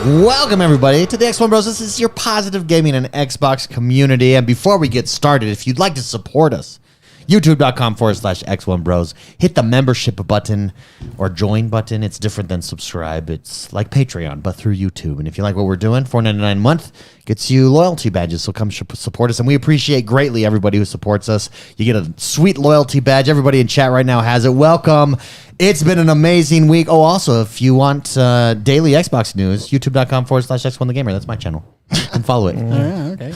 Welcome, everybody, to the XoneBros. This is your positive gaming and Xbox community. And before we get started, if you'd like to support us, youtube.com/XoneBros. Hit the membership button or join button. It's different than subscribe. It's like Patreon, but through YouTube. And if you like what we're doing, $4.99 a month gets you loyalty badges. So come support us. And we appreciate greatly everybody who supports us. You get a sweet loyalty badge. Everybody in chat right now has it. Welcome. It's been an amazing week. Oh, also, if you want daily Xbox news, youtube.com/XoneTheGamer. That's my channel. You can follow it. Okay.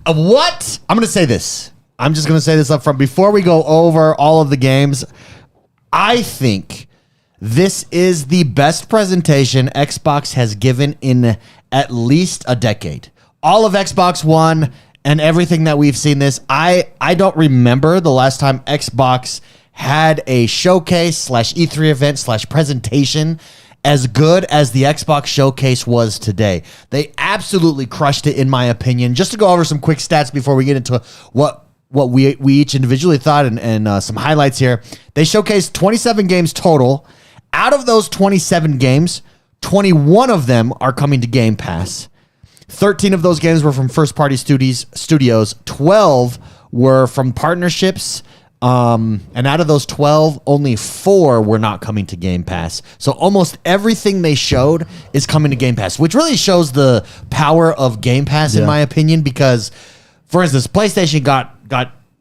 What? I'm going to say this. I'm just going to say this up front. Before we go over all of the games, I think this is the best presentation Xbox has given in at least a decade. All of Xbox One and everything that we've seen this, I don't remember the last time Xbox had a showcase /E3 event /presentation as good as the Xbox showcase was today. They absolutely crushed it, in my opinion. Just to go over some quick stats before we get into what we each individually thought and some highlights here. They showcased 27 games total. Out of those 27 games, 21 of them are coming to Game Pass. 13 of those games were from first-party studios. 12 were from partnerships. And out of those 12, only 4 were not coming to Game Pass. So almost everything they showed is coming to Game Pass, which really shows the power of Game Pass, in my opinion, because, for instance, PlayStation got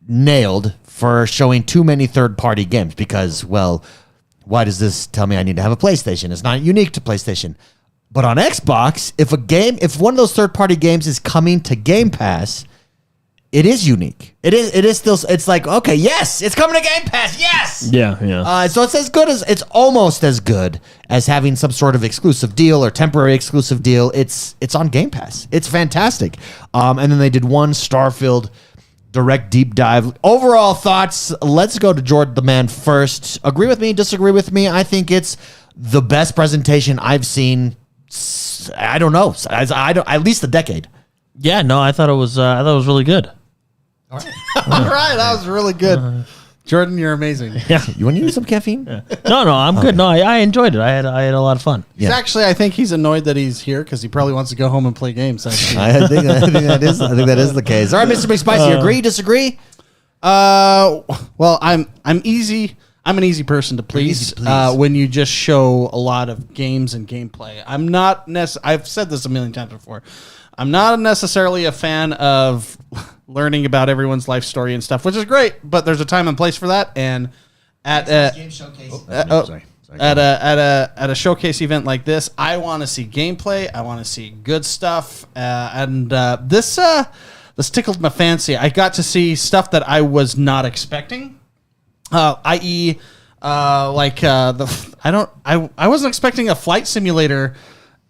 nailed for showing too many third-party games because, well, why does this tell me I need to have a PlayStation? It's not unique to PlayStation. But on Xbox, if one of those third-party games is coming to Game Pass, it is unique. It is still. It's like, okay, yes, it's coming to Game Pass. Yes. Yeah. So it's almost as good as having some sort of exclusive deal or temporary exclusive deal. It's on Game Pass. It's fantastic. And then they did one Starfield direct deep dive. Overall thoughts. Let's go to Jordan the Man first. Agree with me? Disagree with me? I think it's the best presentation I've seen. I don't know. At least a decade. Yeah. No, I thought it was really good. All right, that was really good. Jordan, you're amazing. Yeah. You want to use some caffeine? No, I'm good. No, I enjoyed it. I had a lot of fun. He's actually, I think he's annoyed that he's here because he probably wants to go home and play games. I think that is the case. All right, Mr. McSpicy, agree, disagree? Well, I'm easy. I'm an easy person to please. When you just show a lot of games and gameplay. I'm not I've said this a million times before. I'm not necessarily a fan of learning about everyone's life story and stuff, which is great, but there's a time and place for that. And at a showcase event like this, I want to see gameplay. I want to see good stuff. This tickled my fancy. I got to see stuff that I was not expecting, i.e., I wasn't expecting a flight simulator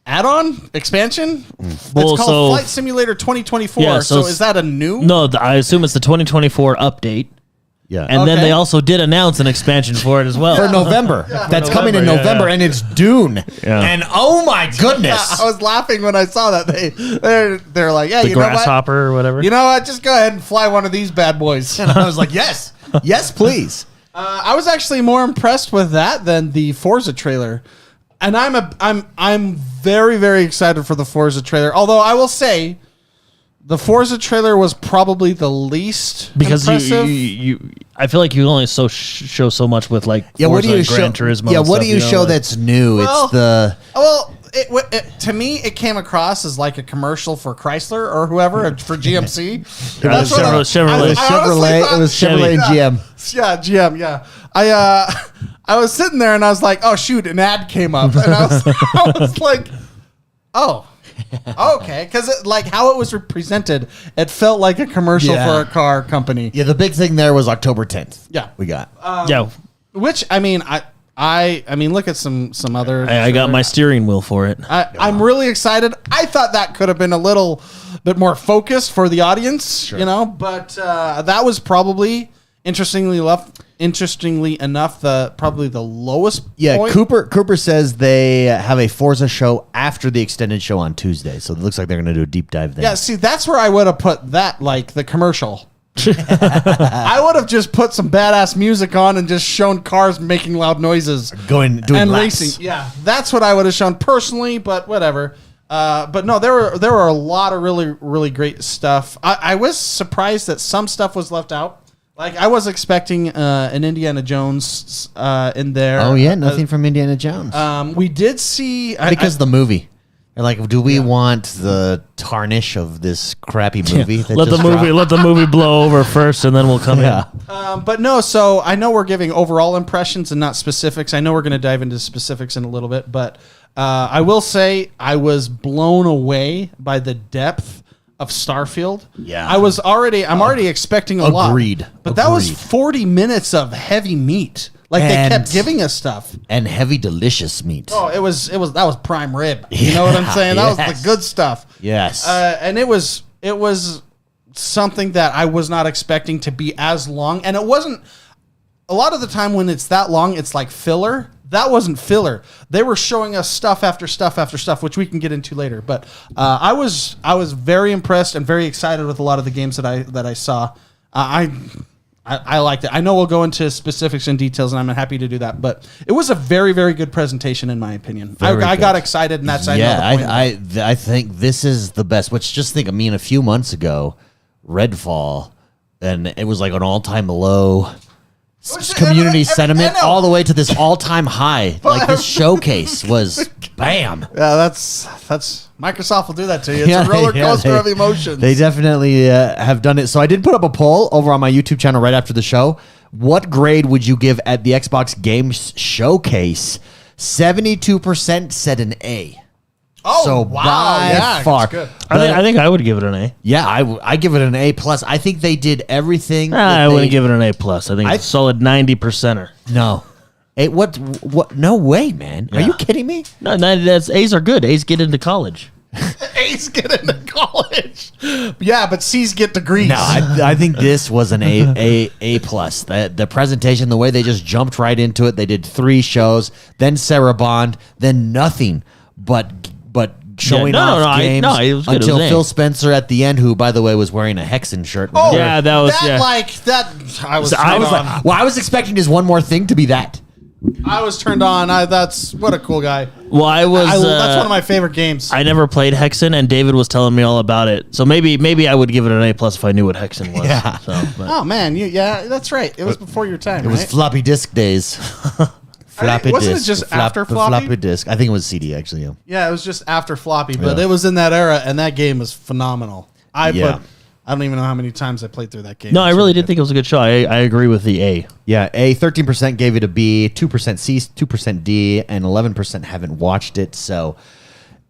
add-on expansion. It's called Flight Simulator 2024. Yeah, so is that a new? No, I assume it's the 2024 update. Yeah. And then they also did announce an expansion for it as well. For November. That's coming in November, and it's Dune. Yeah. And oh my goodness. I was laughing when I saw that. They're like, yeah, the grasshopper or whatever. You know what? Just go ahead and fly one of these bad boys. And I was like, yes. Yes, please. I was actually more impressed with that than the Forza trailer. And I'm very, very excited for the Forza trailer. Although I will say, the Forza trailer was probably the least because impressive. I feel like you only show so much with like Forza what do you and Gran show? Turismo. Yeah, what do you show that's new? Well, it's the to me, it came across as like a commercial for Chrysler or whoever for GMC. Chevrolet. It was Chevrolet and GM. Yeah, GM. Yeah, I was sitting there and I was like, oh shoot, an ad came up, and I was like, oh. Okay, because like how it was presented, it felt like a commercial for a car company. Yeah, the big thing there was October 10th. Yeah, we got. Which I mean, I mean, look at some other. I got my steering wheel for it. I'm really excited. I thought that could have been a little bit more focused for the audience, but that was probably interestingly enough, probably the lowest. Yeah, point. Cooper says they have a Forza show after the extended show on Tuesday, so it looks like they're going to do a deep dive there. Yeah, see, that's where I would have put that, like the commercial. I would have just put some badass music on and just shown cars making loud noises, doing and laps. racing. Yeah, that's what I would have shown personally. But whatever. But no, there were a lot of really great stuff. I was surprised that some stuff was left out. Like I was expecting an Indiana Jones in there. Oh yeah, nothing from Indiana Jones. We did see because the movie. They're like, do we want the tarnish of this crappy movie? That Let just the movie blow over first, and then we'll come in. But no, so I know we're giving overall impressions and not specifics. I know we're going to dive into specifics in a little bit, but I will say I was blown away by the depth of Starfield. Yeah. I'm already expecting a lot. Agreed. But that was 40 minutes of heavy meat. Like they kept giving us stuff. And heavy, delicious meat. Oh, that was prime rib. You know what I'm saying? That was the good stuff. Yes. And it was something that I was not expecting to be as long. And it wasn't a lot of the time when it's that long, it's like filler. That wasn't filler. They were showing us stuff after stuff after stuff, which we can get into later. But I was very impressed and very excited with a lot of the games that I saw. I liked it. I know we'll go into specifics and details, and I'm happy to do that. But it was a very, very good presentation, in my opinion. I got excited, and that's I think this is the best. Which just think, a few months ago, Redfall, and it was like an all-time low community sentiment, all the way to this all-time high. Like this showcase was bam. Yeah, that's Microsoft will do that to you. It's a roller coaster of emotions. They definitely have done it. So I did put up a poll over on my YouTube channel right after the show. What grade would you give at the Xbox Games Showcase? 72% said an A. Oh, so wow. far. Good. I think I would give it an A. Yeah, I give it an A plus. I think they did everything. I wouldn't give it an A plus. I think it's a solid 90%er. No. Hey, what? No way, man. Are you kidding me? No, that's A's are good. A's get into college. A's get into college. Yeah, but C's get degrees. No, I think this was an A plus. The presentation, the way they just jumped right into it. They did 3 shows, then Sarah Bond, then nothing but showing off games it was good. until It was Phil Spencer at the end, who by the way was wearing a Hexen shirt. Oh, yeah, that was I was like, well, I was expecting his one more thing to be that. I was turned on. That's what a cool guy. Well, that's one of my favorite games. I never played Hexen, and David was telling me all about it. So maybe I would give it an A plus if I knew what Hexen was. Yeah. Oh man, that's right. It was before your time. It was floppy disk days. Floppy wasn't disk. it just after floppy? Floppy disk. I think it was CD actually. Yeah. Yeah, it was just after floppy, but it was in that era, and that game was phenomenal. I don't even know how many times I played through that game. No, I really did think it was a good show. I agree with the A. Yeah, A. 13% gave it a B, 2% C, 2% D, and 11% haven't watched it. So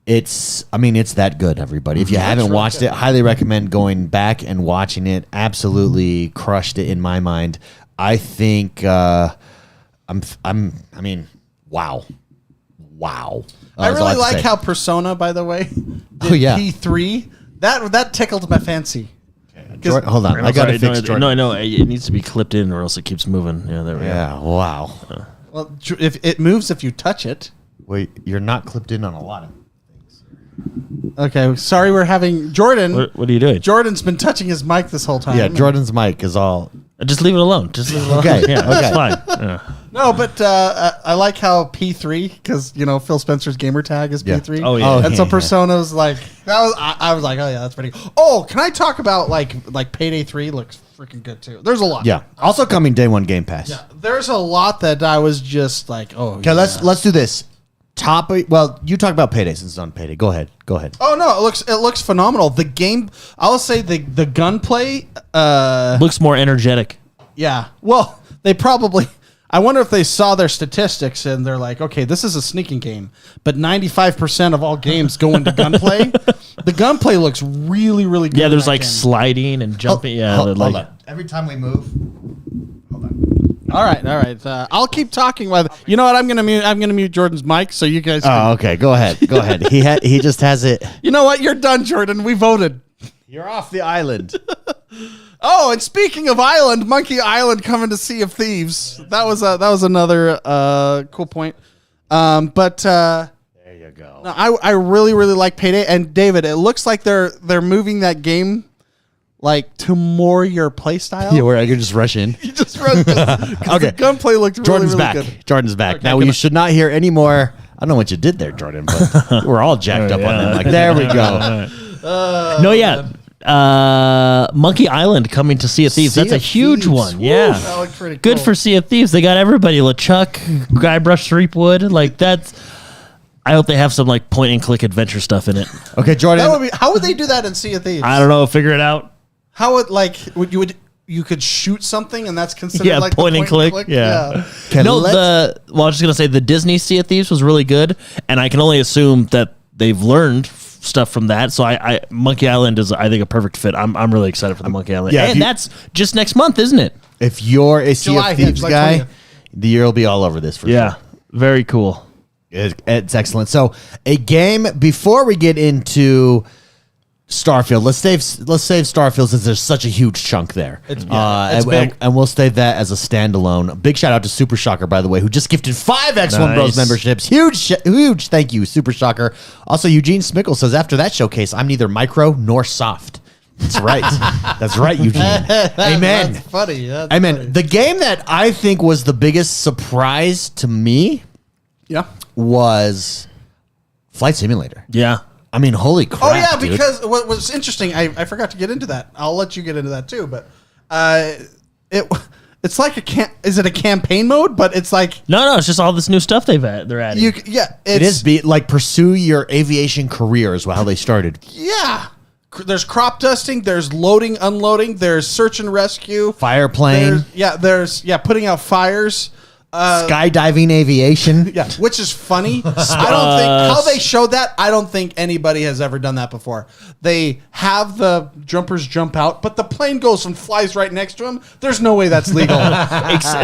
it's that good, everybody. If you haven't watched it, highly recommend going back and watching it. Absolutely crushed it in my mind. I think wow. I really like how Persona, by the way, did P3. That tickled my fancy. Jordan, hold on, I got to fix Jordan. No, it needs to be clipped in, or else it keeps moving. Yeah, there we go. Yeah, wow. Well, if it moves if you touch it. Wait, you're not clipped in on a lot of things. Okay, sorry, we're having Jordan. What are you doing? Jordan's been touching his mic this whole time. Yeah, Jordan's mic is all. Just leave it alone. Okay, yeah, okay. it's fine. Yeah. No, but I like how P3, because Phil Spencer's gamer tag is P3. Oh yeah. And so Persona's like that was. I was like, oh yeah, that's pretty cool. Oh, can I talk about like Payday 3 looks freaking good too. There's a lot. Yeah. Also coming day 1 Game Pass. Yeah. There's a lot that I was just like, oh. Okay, let's do this. Well, you talk about Payday since it's on Payday. Go ahead. Oh no, it looks phenomenal. The game, I'll say the gunplay looks more energetic. Yeah. Well, they probably. I wonder if they saw their statistics and they're like, okay, this is a sneaking game, but 95% of all games go into gunplay. The gunplay looks really, really good. Yeah, there's like sliding and jumping. Hold on. Every time we move. Hold on. All right. I'll keep talking. You know what? I'm gonna mute Jordan's mic so you guys. Oh, okay. Go ahead. He just has it. You know what? You're done, Jordan. We voted. You're off the island. Oh, and speaking of island, Monkey Island coming to Sea of Thieves. That was another cool point. But there you go. No, I really, really like Payday. And David, it looks like they're moving that game like to more your play style. Yeah, where I could just rush in. You just run okay. The gunplay looked Jordan's really, back. really good. Jordan's back. Okay, now you should not hear any more. I don't know what you did there, Jordan, but we're all jacked up on him. Like, there we go. Monkey Island coming to Sea of Thieves. That's a huge one. Yeah. That looked pretty Good cool. for Sea of Thieves. They got everybody. LeChuck, Guybrush Threepwood. Like, that's... I hope they have some, like, point-and-click adventure stuff in it. Okay, Jordan. That would be, how would they do that in Sea of Thieves? I don't know. Figure it out. How would, like, you could shoot something and that's considered like point the and click. Yeah. Okay, No, I was just gonna say the Disney Sea of Thieves was really good, and I can only assume that they've learned stuff from that. So I Monkey Island is, I think, a perfect fit. I'm really excited for the Monkey Island. Yeah, and that's just next month, isn't it? If you're a Sea July of Thieves July guy, 20th. the year will be all over this for Yeah, sure. very cool. It's excellent. So, a game before we get into Starfield. Let's save Starfield since there's such a huge chunk there. It's big. And we'll save that as a standalone. Big shout out to Super Shocker, by the way, who just gifted 5 X1 Bros Nice. memberships. Huge thank you, Super Shocker. Also, Eugene Smickle says, after that showcase, I'm neither micro nor soft. That's right. That's right, Eugene. Amen. That's funny. That's Amen. funny. The game that I think was the biggest surprise to me Yeah. was Flight Simulator. Yeah. I mean, holy crap. Oh yeah, dude. because what was interesting, I forgot to get into that. I'll let you get into that too. But it's like is it a campaign mode? But it's like No, it's just all this new stuff they're adding. it is pursue your aviation career is how they started. Yeah. There's crop dusting. There's loading, unloading. There's search and rescue. Fire plane, There's putting out fires. skydiving aviation. Yeah, which is funny. I don't think how they showed that. I don't think anybody has ever done that before. They have the jumpers jump out, but the plane goes and flies right next to them. There's no way that's legal.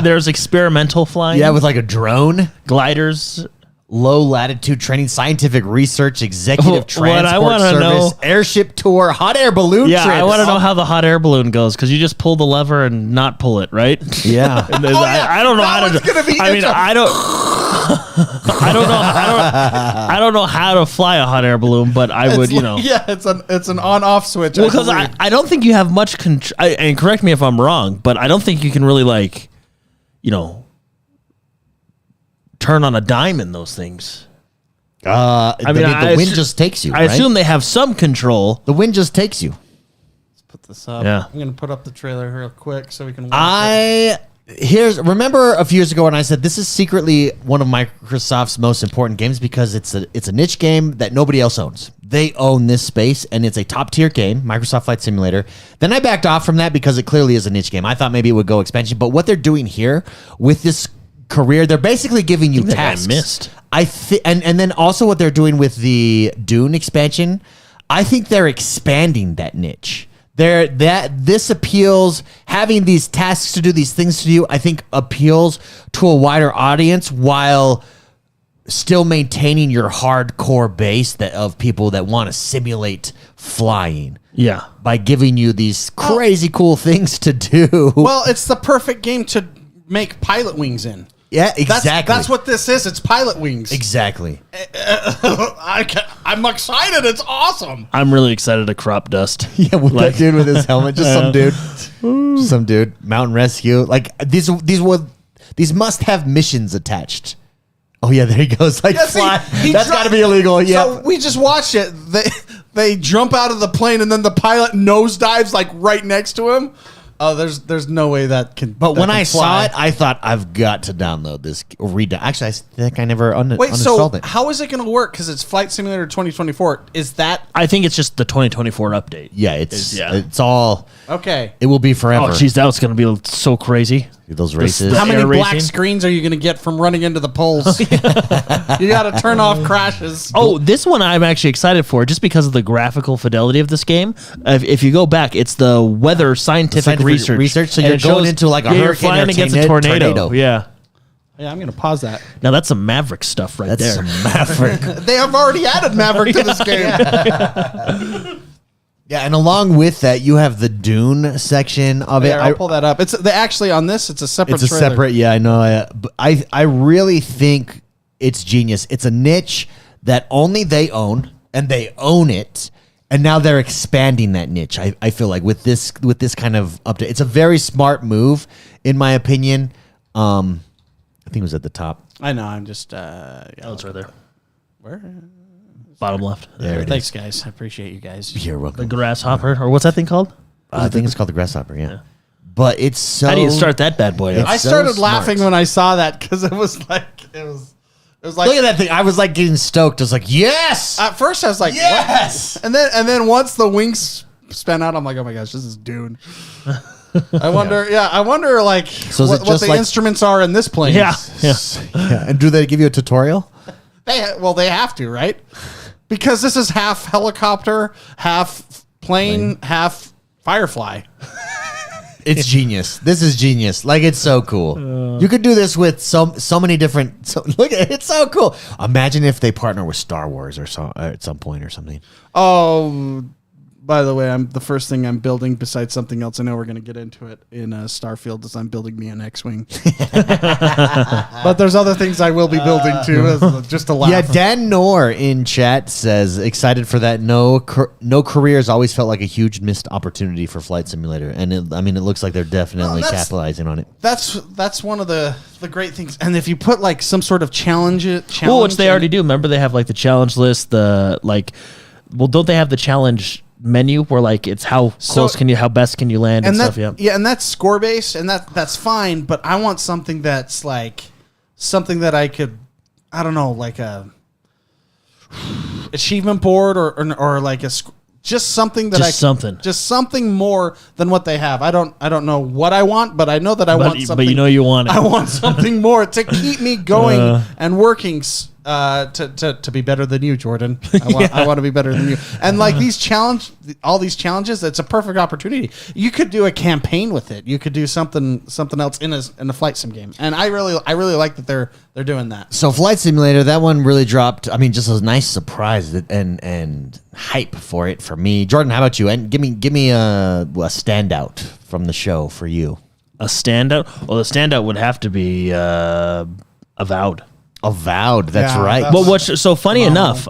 There's experimental flying. Yeah, with like a drone, gliders. low latitude training, scientific research, executive What transport I wanna service, airship tour, hot air balloon Yeah, trips. I want to know how the hot air balloon goes because you just pull the lever and not pull it, right? Yeah. And then I don't know That how to. one's gonna be I mean, I don't. I don't know how to fly a hot air balloon, but I would, you know. Yeah, it's an on-off switch. Well, because I don't think you have much control. And correct me if I'm wrong, but I don't think you can really turn on a dime in those things. The wind just takes you. I right? assume they have some control. the wind just takes you. put this up. Yeah. I'm gonna put up the trailer real quick so we can watch Remember a few years ago when I said this is secretly one of Microsoft's most important games because it's a niche game that nobody else owns. They own this space and it's a top tier game, Microsoft Flight Simulator. Then I backed off from that because it clearly is a niche game. I thought maybe it would go expansion, but what they're doing here with this career, they're basically giving you I think I tasks. missed. And then also what they're doing with the Dune expansion, I think they're expanding that niche. This appeals, having these tasks to do, these things to do, I think appeals to a wider audience while still maintaining your hardcore base of people that want to simulate flying. Yeah. By giving you these crazy cool things to do. Well, it's the perfect game to make pilot wings in. Yeah, exactly. That's what this is. It's pilot wings. Exactly. I'm excited. It's awesome. I'm really excited to crop dust. Yeah, with that dude with his helmet, just some dude, mountain rescue. Like these must have missions attached. Oh yeah, there he goes. Like Yeah, see, fly. he That's dro- got to be illegal. Yeah. So we just watched it. They jump out of the plane and then the pilot nosedives like right next to him. Oh, there's no way that can. But that when can I fly. saw it, I thought I've got to download this or read it. Actually, I think I never Wait, so uninstalled it. how is it going to work? Because it's Flight Simulator 2024. Is that I think it's just the 2024 update. Yeah, it's Yeah. all. okay? It will be forever. Oh, geez, that was going to be so crazy. Those races. How many air black racing? screens are you going to get from running into the poles? You got to turn off crashes. Oh, this one I'm actually excited for just because of the graphical fidelity of this game. If you go back, it's the weather scientific research. So And you're it going into like a you're hurricane flying or against a tornado. Yeah. Yeah, I'm going to pause that. Now that's some Maverick stuff right That's there. some Maverick. They have already added Maverick to this game. Yeah, and along with that, you have the Dune section of it. Here, I'll pull that up. It's actually on this. It's a separate. It's a trailer. separate. Yeah, I know. But I really think it's genius. It's a niche that only they own, and they own it. And now they're expanding that niche. I feel like with this kind of update, it's a very smart move, in my opinion. I think it was at the top. I know. I'm just. Oh, it's right there. Where? Bottom left. There it Thanks, is. guys. I appreciate you guys. You're The welcome. grasshopper, or what's that thing called? I think it's called the grasshopper. Yeah. But it's so. How do you start that bad boy? It's Up? I so started smart. laughing when I saw that because it was like Look at that thing. I was like getting stoked. I was like, yes. At first, I was like, Yes! what? And then once the wings span out, I'm like, oh my gosh, this is Dune. I wonder, I wonder like is what it just the like- instruments are in this plane. Yeah. Yeah. And do they give you a tutorial? They have to, right? Because this is half helicopter, half plane, half Firefly. It's genius. This is genius. Like, it's so cool. You could do this with so many different. Look at it. It's so cool. Imagine if they partner with Star Wars or so at some point or something. Oh, by the way, the first thing I'm building besides something else. I know we're going to get into it in Starfield is I'm building me an X-wing. But there's other things I will be building too, just to laugh. Yeah, Dan Knorr in chat says excited for that. No careers always felt like a huge missed opportunity for Flight Simulator, and it looks like they're definitely capitalizing on it. That's one of the great things. And if you put like some sort of challenge, Well, which they already do. Remember, they have like the challenge list. Don't they have the challenge menu where like it's how close how best can you land and stuff? Yeah, and that's score based, and that's fine. But I want something that's like something that I could, I don't know, like a achievement board or like just something that just something more than what they have. I don't know what I want, but I know that I want something. But you know you want it. I want something more to keep me going and working to be better than you, Jordan. I want to be better than you. And like all these challenges, it's a perfect opportunity. You could do a campaign with it. You could do something else in a flight sim game. And I really like that they're doing that. So Flight Simulator, that one really dropped. I mean, just a nice surprise and hype for it for me. Jordan, how about you? And give me a standout from the show for you. A standout? Well, the standout would have to be Avowed. Avowed, that's Yeah, right. that's- But what's so funny enough,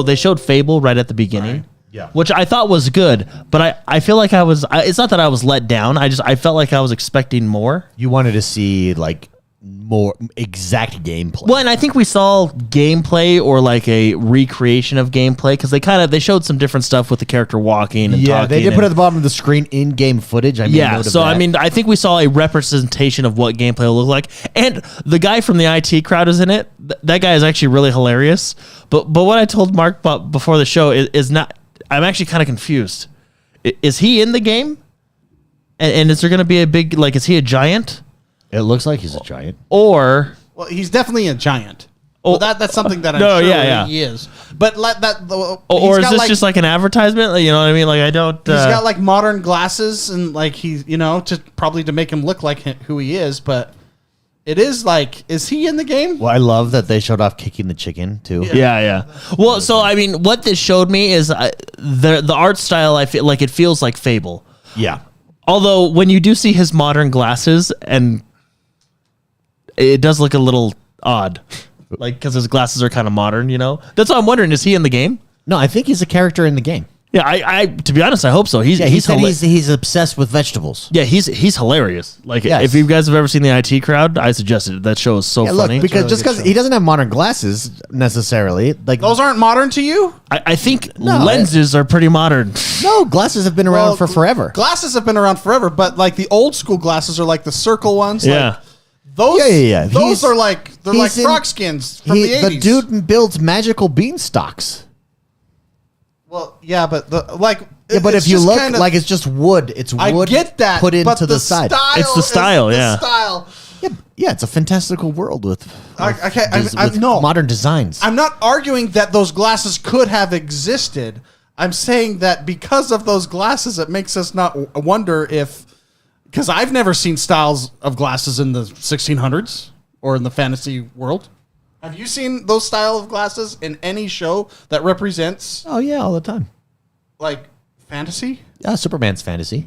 they showed Fable right at the beginning. Yeah. Which I thought was good, but I feel like it's not that I was let down. I felt like I was expecting more. You wanted to see like more exact gameplay. Well, and I think we saw gameplay or like a recreation of gameplay because they showed some different stuff with the character walking and Yeah, talking. they did put at the bottom of the screen in-game footage. I made note of that. I think we saw a representation of what gameplay will look like. And the guy from the IT crowd is in it. That guy is actually really hilarious. But what I told Mark before the show is not. I'm actually kind of confused. Is he in the game? And is there going to be a big is he a giant? It looks like he's a giant. Or Well, he's definitely a giant. Oh, Well, that's something that I'm no, sure yeah. he is. But or is this just like an advertisement? You know what I mean? Like I don't. He's got like modern glasses and like he's to make him look like who he is. But it is like, is he in the game? Well, I love that they showed off kicking the chicken too. Yeah. Well, so I mean, what this showed me is the art style. I feel like it feels like Fable. Yeah. Although when you do see his modern glasses, and it does look a little odd, like because his glasses are kind of modern. That's why I'm wondering: is he in the game? No, I think he's a character in the game. Yeah, I to be honest, I hope so. He's He's obsessed with vegetables. Yeah, he's hilarious. Like Yes. if you guys have ever seen the IT crowd, I suggest it. That show is so funny. Look, because just because he doesn't have modern glasses necessarily, like Those aren't modern to you? I think lenses are pretty modern. no glasses have been around for forever. Glasses have been around forever, but like the old school glasses are like the circle ones. Yeah. Like, those, Yeah. Those are like he's in- frog skins from the 80s. The dude builds magical beanstalks. Well, yeah, but But if you look, like it's just wood. It's wood. I get that, put into but the side. It's the style, is yeah. The style. Yeah, it's a fantastical world with No. modern designs. I'm not arguing that those glasses could have existed. I'm saying that because of those glasses, it makes us not wonder if, because I've never seen styles of glasses in the 1600s or in the fantasy world. Have you seen those style of glasses in any show that represents Oh yeah, all the time. like fantasy? Yeah, Superman's fantasy.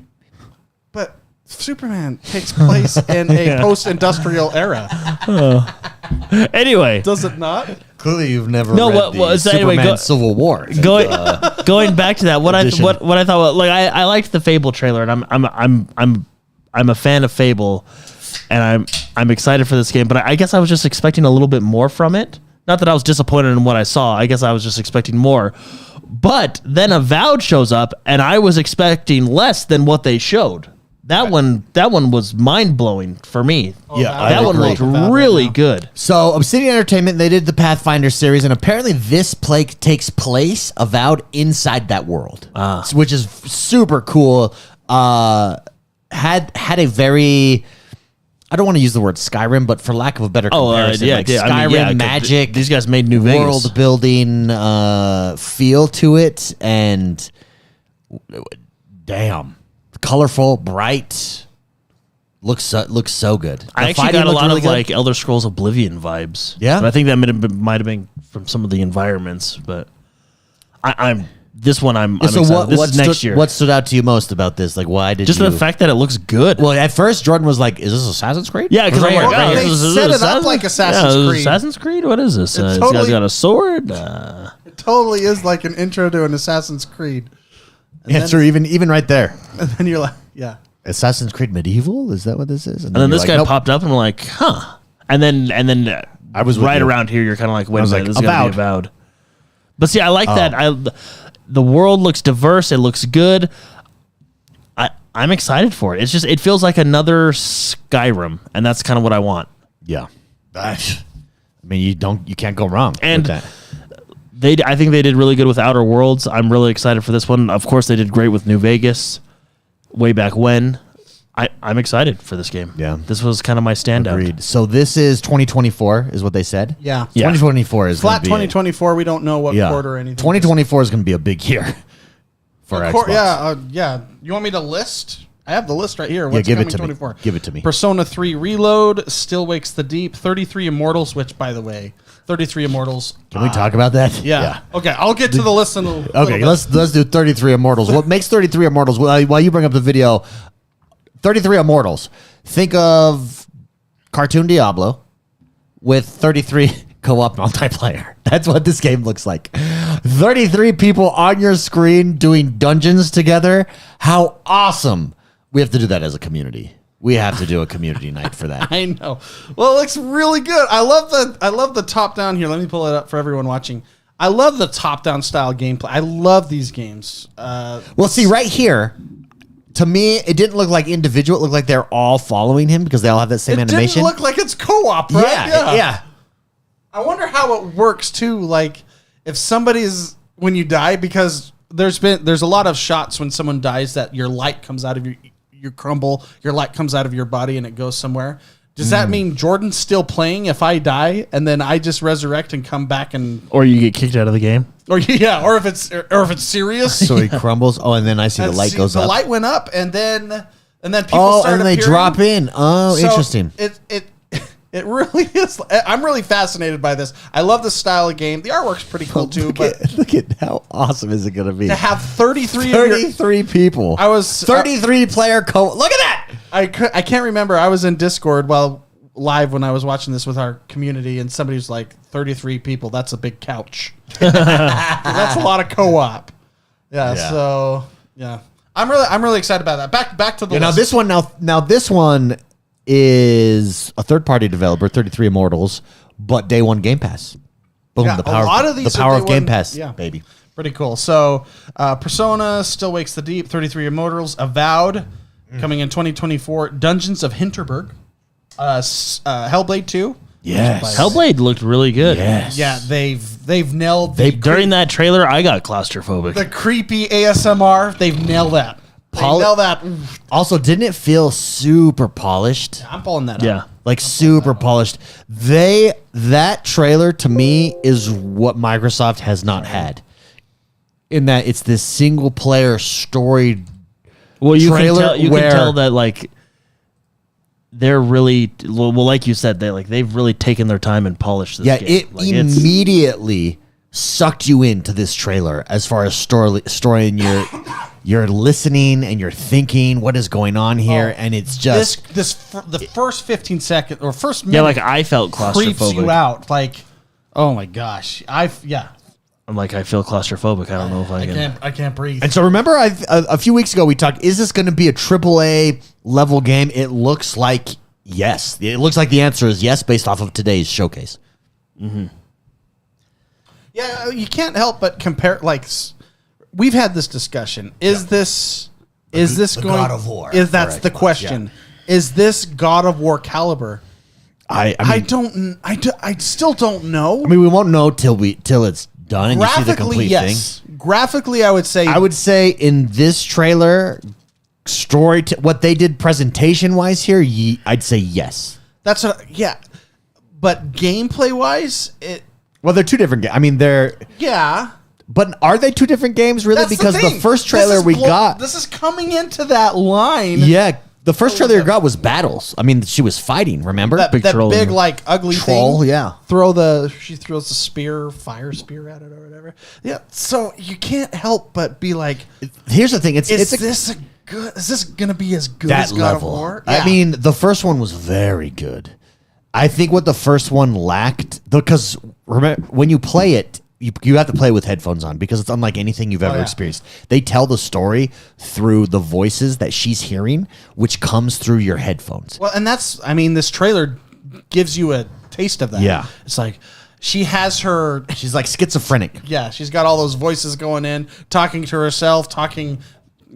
But Superman takes place in a post-industrial era. Anyway, Does it not? Clearly, you've never No, read what- the what- so Superman anyway, Civil War. Going back to that, what edition. I thought, like I liked the Fable trailer, and I'm a fan of Fable, and I'm excited for this game. But I guess I was just expecting a little bit more from it. Not that I was disappointed in what I saw. I guess I was just expecting more. But then Avowed shows up, and I was expecting less than what they showed. That one was mind blowing for me. Yeah, that one looked really good. So, Obsidian Entertainment, they did the Pathfinder series, and apparently this play takes place Avowed inside that world, which is super cool. Had a very, I don't want to use the word Skyrim, but for lack of a better comparison, Skyrim magic. These guys made New Vegas. World building feel to it, and damn, colorful, bright. Looks so good. The I actually fighting got a looked lot really of good. like Elder Scrolls Oblivion vibes. Yeah? but I think that might have been from some of the environments. But I'm So excited. This is next year. What stood out to you most about this? Like, why did Just you? the fact that it looks good. Well, at first Jordan was like, "Is this Assassin's Creed?" Yeah, because I'm Right, like, right. oh, They this is set it up Assassin's- like Assassin's yeah, Creed. Assassin's Creed. What is this? This totally- guy's got a sword. It totally is like an intro to an Assassin's Creed. And Yeah, then, true. Even right there, And then you're like, yeah. Assassin's Creed Medieval. Is that what this is? And then you're this like, guy nope. popped up, and I'm like, huh. And then I was with right you. around here. You're kind of like, wait a was minute, like, this is gonna be Avowed. But see, I like that. The world looks diverse. It looks good. I'm excited for it. It's just, it feels like another Skyrim, and that's kind of what I want. Yeah. I mean, you can't go wrong And with that. I think they did really good with Outer Worlds. I'm really excited for this one. Of course, they did great with New Vegas way back when. I'm excited for this game. Yeah. This was kind of my standout. Agreed. So this is 2024, is what they said. Yeah. Yeah. 2024 is Flat gonna be 2024. We don't know what quarter or anything. 2024 is going to be a big year for Xbox. Yeah. You want me to list? I have the list right here. What's give it coming to me. 24? Give it to me. Persona 3 Reload, Still Wakes the Deep, 33 Immortals, which, by the way, 33 Immortals. Can we talk about that? Yeah. Okay, I'll get to the list in a little Okay, bit. let's do 33 Immortals. What makes 33 Immortals? While you bring up the video, 33 Immortals. Think of cartoon Diablo with 33 co-op multiplayer. That's what this game looks like. 33 people on your screen doing dungeons together. How awesome. We have to do that as a community. We have to do a community night for that. I know. Well, it looks really good. I love the top down here. Let me pull it up for everyone watching. I love the top down style gameplay. I love these games. Well, see, right here, to me, it didn't look like individual. It looked like they're all following him because they all have that same It animation. didn't look like it's co-op, right? Yeah. I wonder how it works too. Like if somebody's when you die, because there's a lot of shots when someone dies that your light comes out of you crumble, your light comes out of your body and it goes somewhere. Does that mean Jordan's still playing if I die and then I just resurrect and come back and Or you get kicked out of the game. or if it's serious? So he crumbles. Oh, and then I see the light goes the up. light went up and then people Oh, start and they appearing. drop in. Oh, So interesting. It really is. I'm really fascinated by this. I love the style of game. The artwork's pretty cool too. Look at how awesome is it going to be? To have 33 of your, 33 people. I was 33 player co. Look at that. I can't remember. I was in Discord live when I was watching this with our community, and somebody was like, 33 people. That's a big couch. That's a lot of co-op. Yeah. So yeah, I'm really excited about that. Back to the Now list. this one. Now this one is a third party developer, 33 Immortals, but day one Game Pass. Boom! Yeah, the power. a lot of these the power are of day Game one- Pass. yeah. Baby. Pretty cool. So, Persona, Still Wakes the Deep, 33 Immortals, Avowed, coming in 2024, Dungeons of Hinterberg, Hellblade 2. Yes. Hellblade looked really good. Yes. Yeah, they've nailed During that trailer, I got claustrophobic. the creepy ASMR. They've nailed that. They nailed that. Also, didn't it feel super polished? I'm pulling that Yeah. up. Like super polished. That trailer to me is what Microsoft has not had. In that it's this single player story. Well, you trailer can where- tell that like they're really well, like you said, they've really taken their time and polished this Yeah, game. it Like, it's- immediately sucked you into this trailer as far as story and you're listening and you're thinking what is going on here, and it's just The first 15 seconds or first minute yeah, like I felt creeps you claustrophobic. out. Like, Oh my gosh. I'm like, I feel claustrophobic. I don't know if I can. I can't breathe. And so remember, a few weeks ago we talked. Is this going to be a AAA level game? It looks like yes. It looks like the answer is yes, based off of today's showcase. Mm-hmm. Yeah, you can't help but compare. Like, we've had this discussion. Is this going God of War? Is that's the question? Yeah. Is this God of War caliber? I still don't know. I mean, we won't know till it's done and you see the complete thing. Graphically, I would say in this trailer, what they did presentation wise here, I'd say yes. That's but gameplay wise, well, they're two different games. I mean, but are they two different games really? That's because the first trailer this is coming into that line. Yeah. The first trailer you got was battles. I mean, she was fighting, remember? That big like ugly troll, thing. Yeah. She throws the fire spear at it or whatever. Yeah. So you can't help but be like, here's the thing. Is this going to be as good as God of War? Yeah. I mean, the first one was very good. I think what the first one lacked, because remember, when you play it, you have to play with headphones on because it's unlike anything you've ever experienced. They tell the story through the voices that she's hearing, which comes through your headphones. Well, and this trailer gives you a taste of that. Yeah. It's like she's like schizophrenic. Yeah. She's got all those voices going in, talking to herself, talking,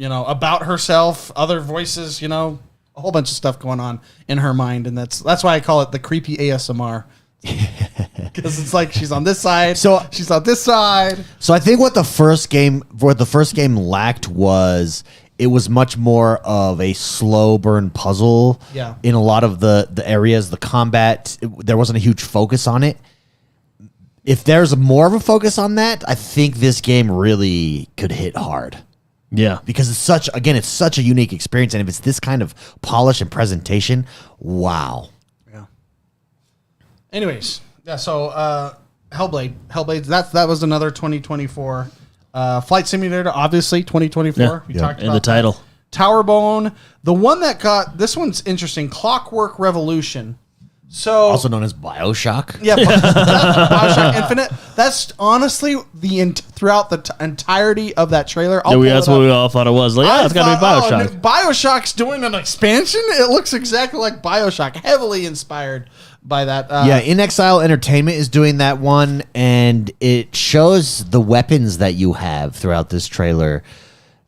about herself, other voices, a whole bunch of stuff going on in her mind. And that's why I call it the creepy ASMR. Because it's like she's on this side, so she's on this side. So I think what the first game lacked was it was much more of a slow burn puzzle. Yeah. In a lot of the areas, the combat, there wasn't a huge focus on it. If there's more of a focus on that, I think this game really could hit hard. Yeah. Because it's such a unique experience, and if it's this kind of polish and presentation, wow. Anyways, yeah. So Hellblade. That was another 2024 Flight Simulator. Obviously, 2024. Yeah. We talked about in the title. Towerbone. The one that got this one's interesting. Clockwork Revolution. So also known as BioShock. Yeah, BioShock Infinite. That's honestly throughout the entirety of that trailer. That's what we all thought it was. Like, it's got to be BioShock. BioShock's doing an expansion. It looks exactly like BioShock, heavily inspired by that. In Exile Entertainment is doing that one, and it shows the weapons that you have throughout this trailer.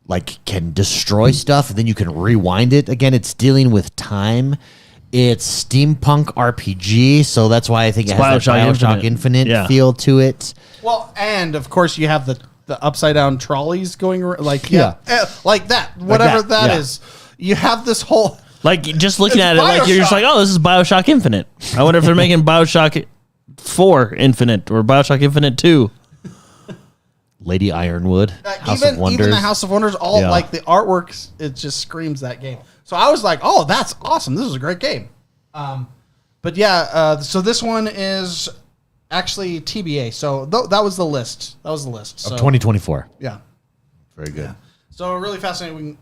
Like, can destroy stuff, and then you can rewind it again. It's dealing with time. It's steampunk RPG, so that's why I think it has that BioShock Infinite feel to it. Well, and of course you have the upside down trolleys going like that. Whatever that is. You have this whole just looking at it, like you're just like, oh, this is BioShock Infinite. I wonder if they're making BioShock 4 Infinite or BioShock Infinite 2. Lady Ironwood, House of Wonders. Even the House of Wonders, like the artwork, it just screams that game. So I was like, oh, that's awesome. This is a great game. But yeah, so this one is actually TBA. So that was the list. Of 2024. Yeah. Very good. Yeah. So really fascinating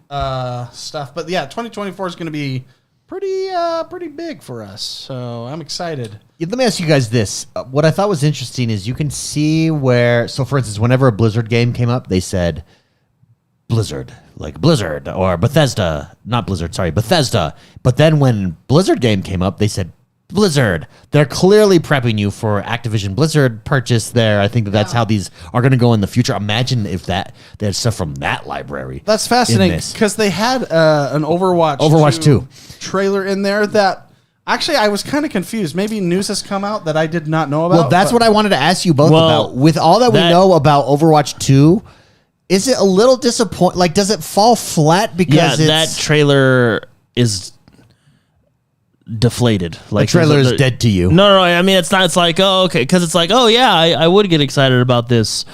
stuff. But yeah, 2024 is going to be pretty big for us. So I'm excited. Let me ask you guys this. What I thought was interesting is you can see where, so for instance, whenever a Blizzard game came up, they said Blizzard, like Blizzard, or Bethesda, not Blizzard, sorry, Bethesda. But then when Blizzard game came up, they said Blizzard. They're clearly prepping you for Activision Blizzard purchase there. I think that's how these are going to go in the future. Imagine if there's stuff from that library. That's fascinating because they had an Overwatch 2 trailer in there that actually I was kind of confused. Maybe news has come out that I did not know about. Well, that's what I wanted to ask you both about. With all that we know about Overwatch 2, is it a little disappointing? Like, does it fall flat because that trailer is deflated? Like, the trailer is dead to you. No. I mean, it's not. It's like, oh, okay, because it's like, oh yeah, I would get excited about this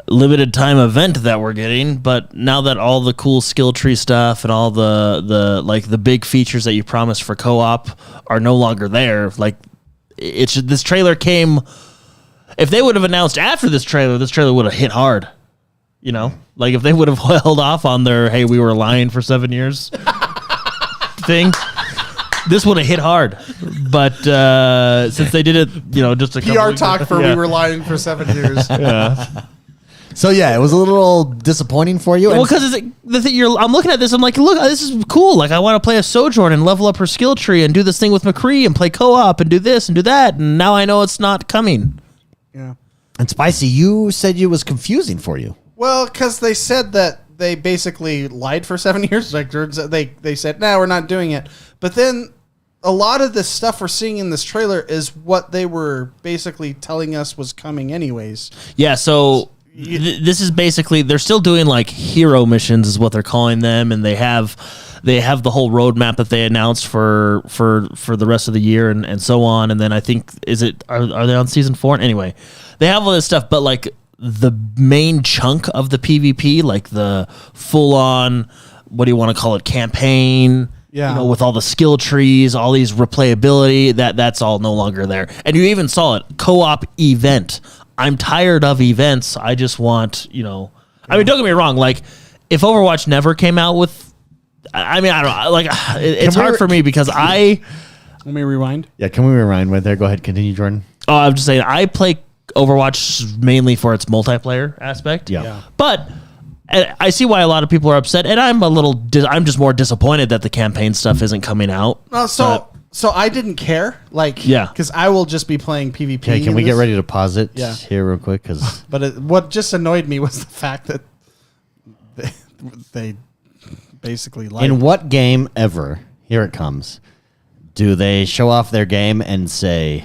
limited time event that we're getting, but now that all the cool skill tree stuff and all the big features that you promised for co-op are no longer there, like this trailer came. If they would have announced after this trailer would have hit hard. You know, like if they would have held off on their "hey, we were lying for 7 years" thing, this would have hit hard. But since they did it, just a couple PR weeks talk ago- for yeah. we were lying for 7 years. So yeah, it was a little disappointing for you. Well, and- because I'm looking at this, I'm like, look, this is cool. Like, I want to play a Sojourn and level up her skill tree and do this thing with McCree and play co-op and do this and do that. And now I know it's not coming. Yeah. And Spicy, you said it was confusing for you. Well, because they said that they basically lied for 7 years. Like they said, no, we're not doing it. But then a lot of this stuff we're seeing in this trailer is what they were basically telling us was coming anyways. Yeah, so this is basically, they're still doing like hero missions is what they're calling them, and they have the whole roadmap that they announced for the rest of the year and so on. And then I think are they on season 4? Anyway, they have all this stuff, but like the main chunk of the PvP, like the full on, what do you want to call it, campaign, Yeah. with all the skill trees, all these replayability, that's all no longer there. And you even saw it, co-op event. I'm tired of events. I just want, I mean, don't get me wrong. Like, if Overwatch never came out with, I mean, I don't know. Like, it's hard for me because Let me rewind. Yeah, can we rewind right there? Go ahead, continue, Jordan. I'm just saying, I play Overwatch mainly for its multiplayer aspect. Yeah. But I see why a lot of people are upset, and I'm I'm just more disappointed that the campaign stuff isn't coming out. So I didn't care, Yeah. because I will just be playing PvP. Okay, can we get ready to pause it Yeah. here real quick? Because But what just annoyed me was the fact that they basically lied. in what game ever, here it comes, do they show off their game and say,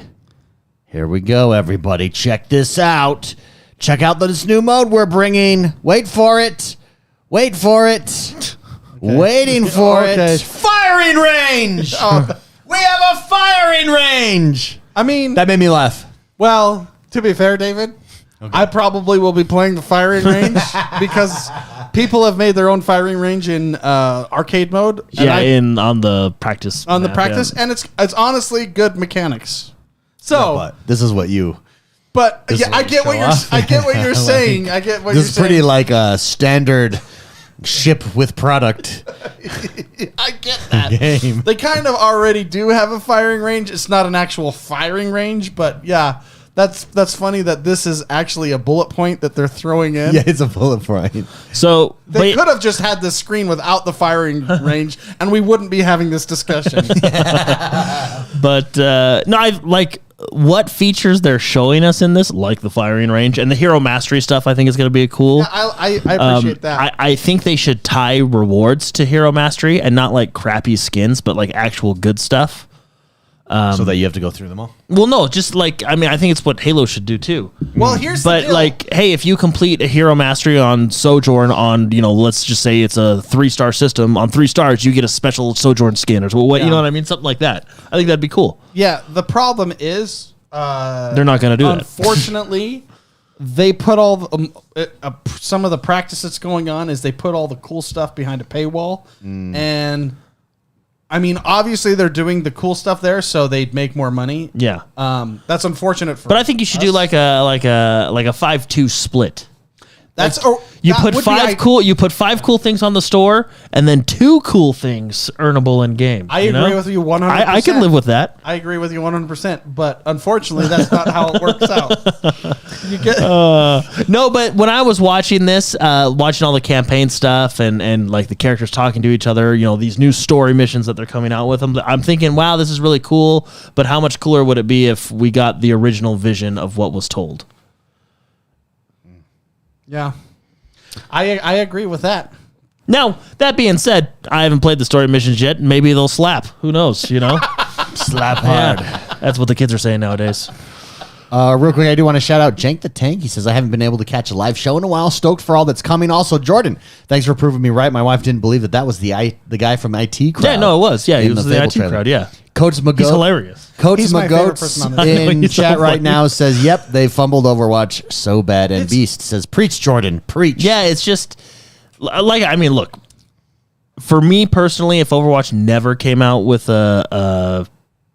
here we go, everybody, check this out. Check out this new mode we're bringing. Wait for it. Wait for it. Waiting for Okay. it. Firing range. We have a firing range. I mean, That made me laugh. well, to be fair, David, I probably will be playing the firing range because people have made their own firing range in arcade mode. And On the practice. on the map, practice, and it's honestly good mechanics. So, But this is what you. but This yeah, is I what get what show you're off. I get what you're saying. I get what This you're is pretty saying. like a standard ship with product I get that. game. They kind of already do have a firing range. It's not an actual firing range, but yeah, that's funny that this is actually a bullet point that they're throwing in. Yeah, it's a bullet point. So, They but- could have just had this screen without the firing range, and we wouldn't be having this discussion. But no, I like what features they're showing us in this, like the firing range and the hero mastery stuff. I think is going to be cool. I appreciate that. I think they should tie rewards to hero mastery and not like crappy skins, but like actual good stuff. So that you have to go through them all. Well, no, just like I mean, I think it's what Halo should do too. Well, here's the But deal. like, hey, if you complete a hero mastery on Sojourn on, let's just say it's a 3-star system, on 3 stars you get a special Sojourn skin or what, you know what I mean, something like that. I think that'd be cool. Yeah, the problem is They're not going to do that. unfortunately, they put all the, some of the practice that's going on is they put all the cool stuff behind a paywall, and I mean, obviously they're doing the cool stuff there, so they'd make more money. Yeah. That's unfortunate for. But I think you should do like a 5-2 split. that's You that put would be you put 5 cool things on the store and then 2 cool things earnable in game. I agree with you 100%. I can live with that. I agree with you 100%, but unfortunately, that's not how it works out. You get No, but when I was watching this, watching all the campaign stuff and like the characters talking to each other, these new story missions that they're coming out with, I'm thinking, wow, this is really cool. But how much cooler would it be if we got the original vision of what was told? yeah, I agree with that. Now, that being said, I haven't played the story missions yet. Maybe they'll slap. Who knows, Slap hard. Yeah, that's what the kids are saying nowadays. Real quick, I do want to shout out Jank the Tank. He says, I haven't been able to catch a live show in a while. Stoked for all that's coming. Also, Jordan, thanks for proving me right. My wife didn't believe that was the guy from IT crowd. Yeah, no, it was. Yeah, he in was the the Fable IT trailer. crowd, yeah. Coach Magoat. He's hilarious. Coach He's my favorite person on Magoats this. in He's so chat right funny. now says, yep, they fumbled Overwatch so bad. And Beast says, preach, Jordan, preach. Yeah, it's just like, I mean, look, for me personally, if Overwatch never came out with a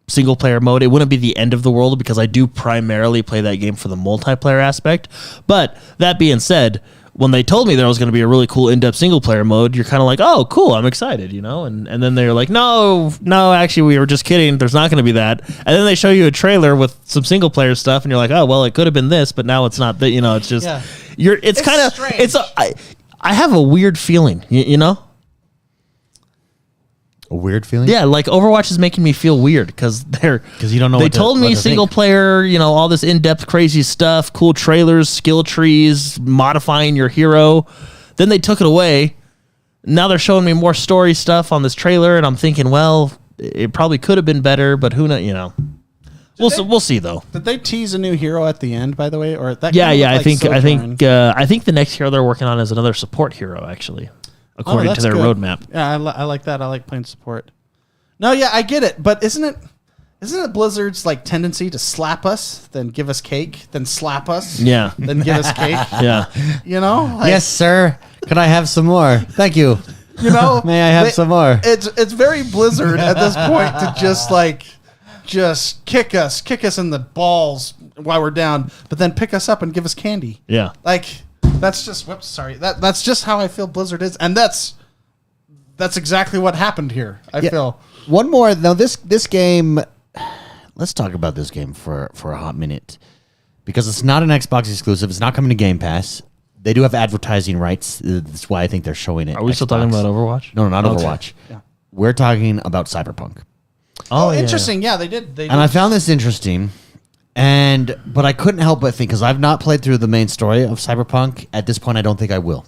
single player mode, it wouldn't be the end of the world because I do primarily play that game for the multiplayer aspect. But that being said, when they told me there was going to be a really cool in-depth single player mode, you're kind of like, oh, cool, I'm excited, you know? And then they're like, no, actually, we were just kidding. There's not going to be that. And then they show you a trailer with some single player stuff, and you're like, oh, well, it could have been this, but now it's not that, you know, it's just, it's kind of, I have a weird feeling, you know? A weird feeling? Yeah, like Overwatch is making me feel weird because you don't know. They told me single player, you know, all this in depth crazy stuff, cool trailers, skill trees, modifying your hero. Then they took it away. Now they're showing me more story stuff on this trailer, and I'm thinking, well, it probably could have been better, but who knows? You know, we'll see though. Did they tease a new hero at the end, by the way, or that? Yeah. I think the next hero they're working on is another support hero, actually, according to their roadmap. Yeah, I like that. I like playing support. No, yeah, I get it, but isn't it Blizzard's like tendency to slap us, then give us cake, then slap us, yeah, then give us cake? Yeah, you know. Like, yes, sir. Could I have some more? Thank you. You know, may I have some more? It's very Blizzard at this point to just kick us in the balls while we're down, but then pick us up and give us candy. Yeah, like that's just that's just how I feel Blizzard is, and that's exactly what happened here. I feel. One more. Now this game. Let's talk about this game for a hot minute, because it's not an Xbox exclusive. It's not coming to Game Pass. They do have advertising rights. That's why I think they're showing it. Are we still talking about Overwatch? No, not Overwatch. Yeah. We're talking about Cyberpunk. Oh, interesting. Yeah, they did. And I found this interesting, but I couldn't help but think, because I've not played through the main story of Cyberpunk. At this point, I don't think I will.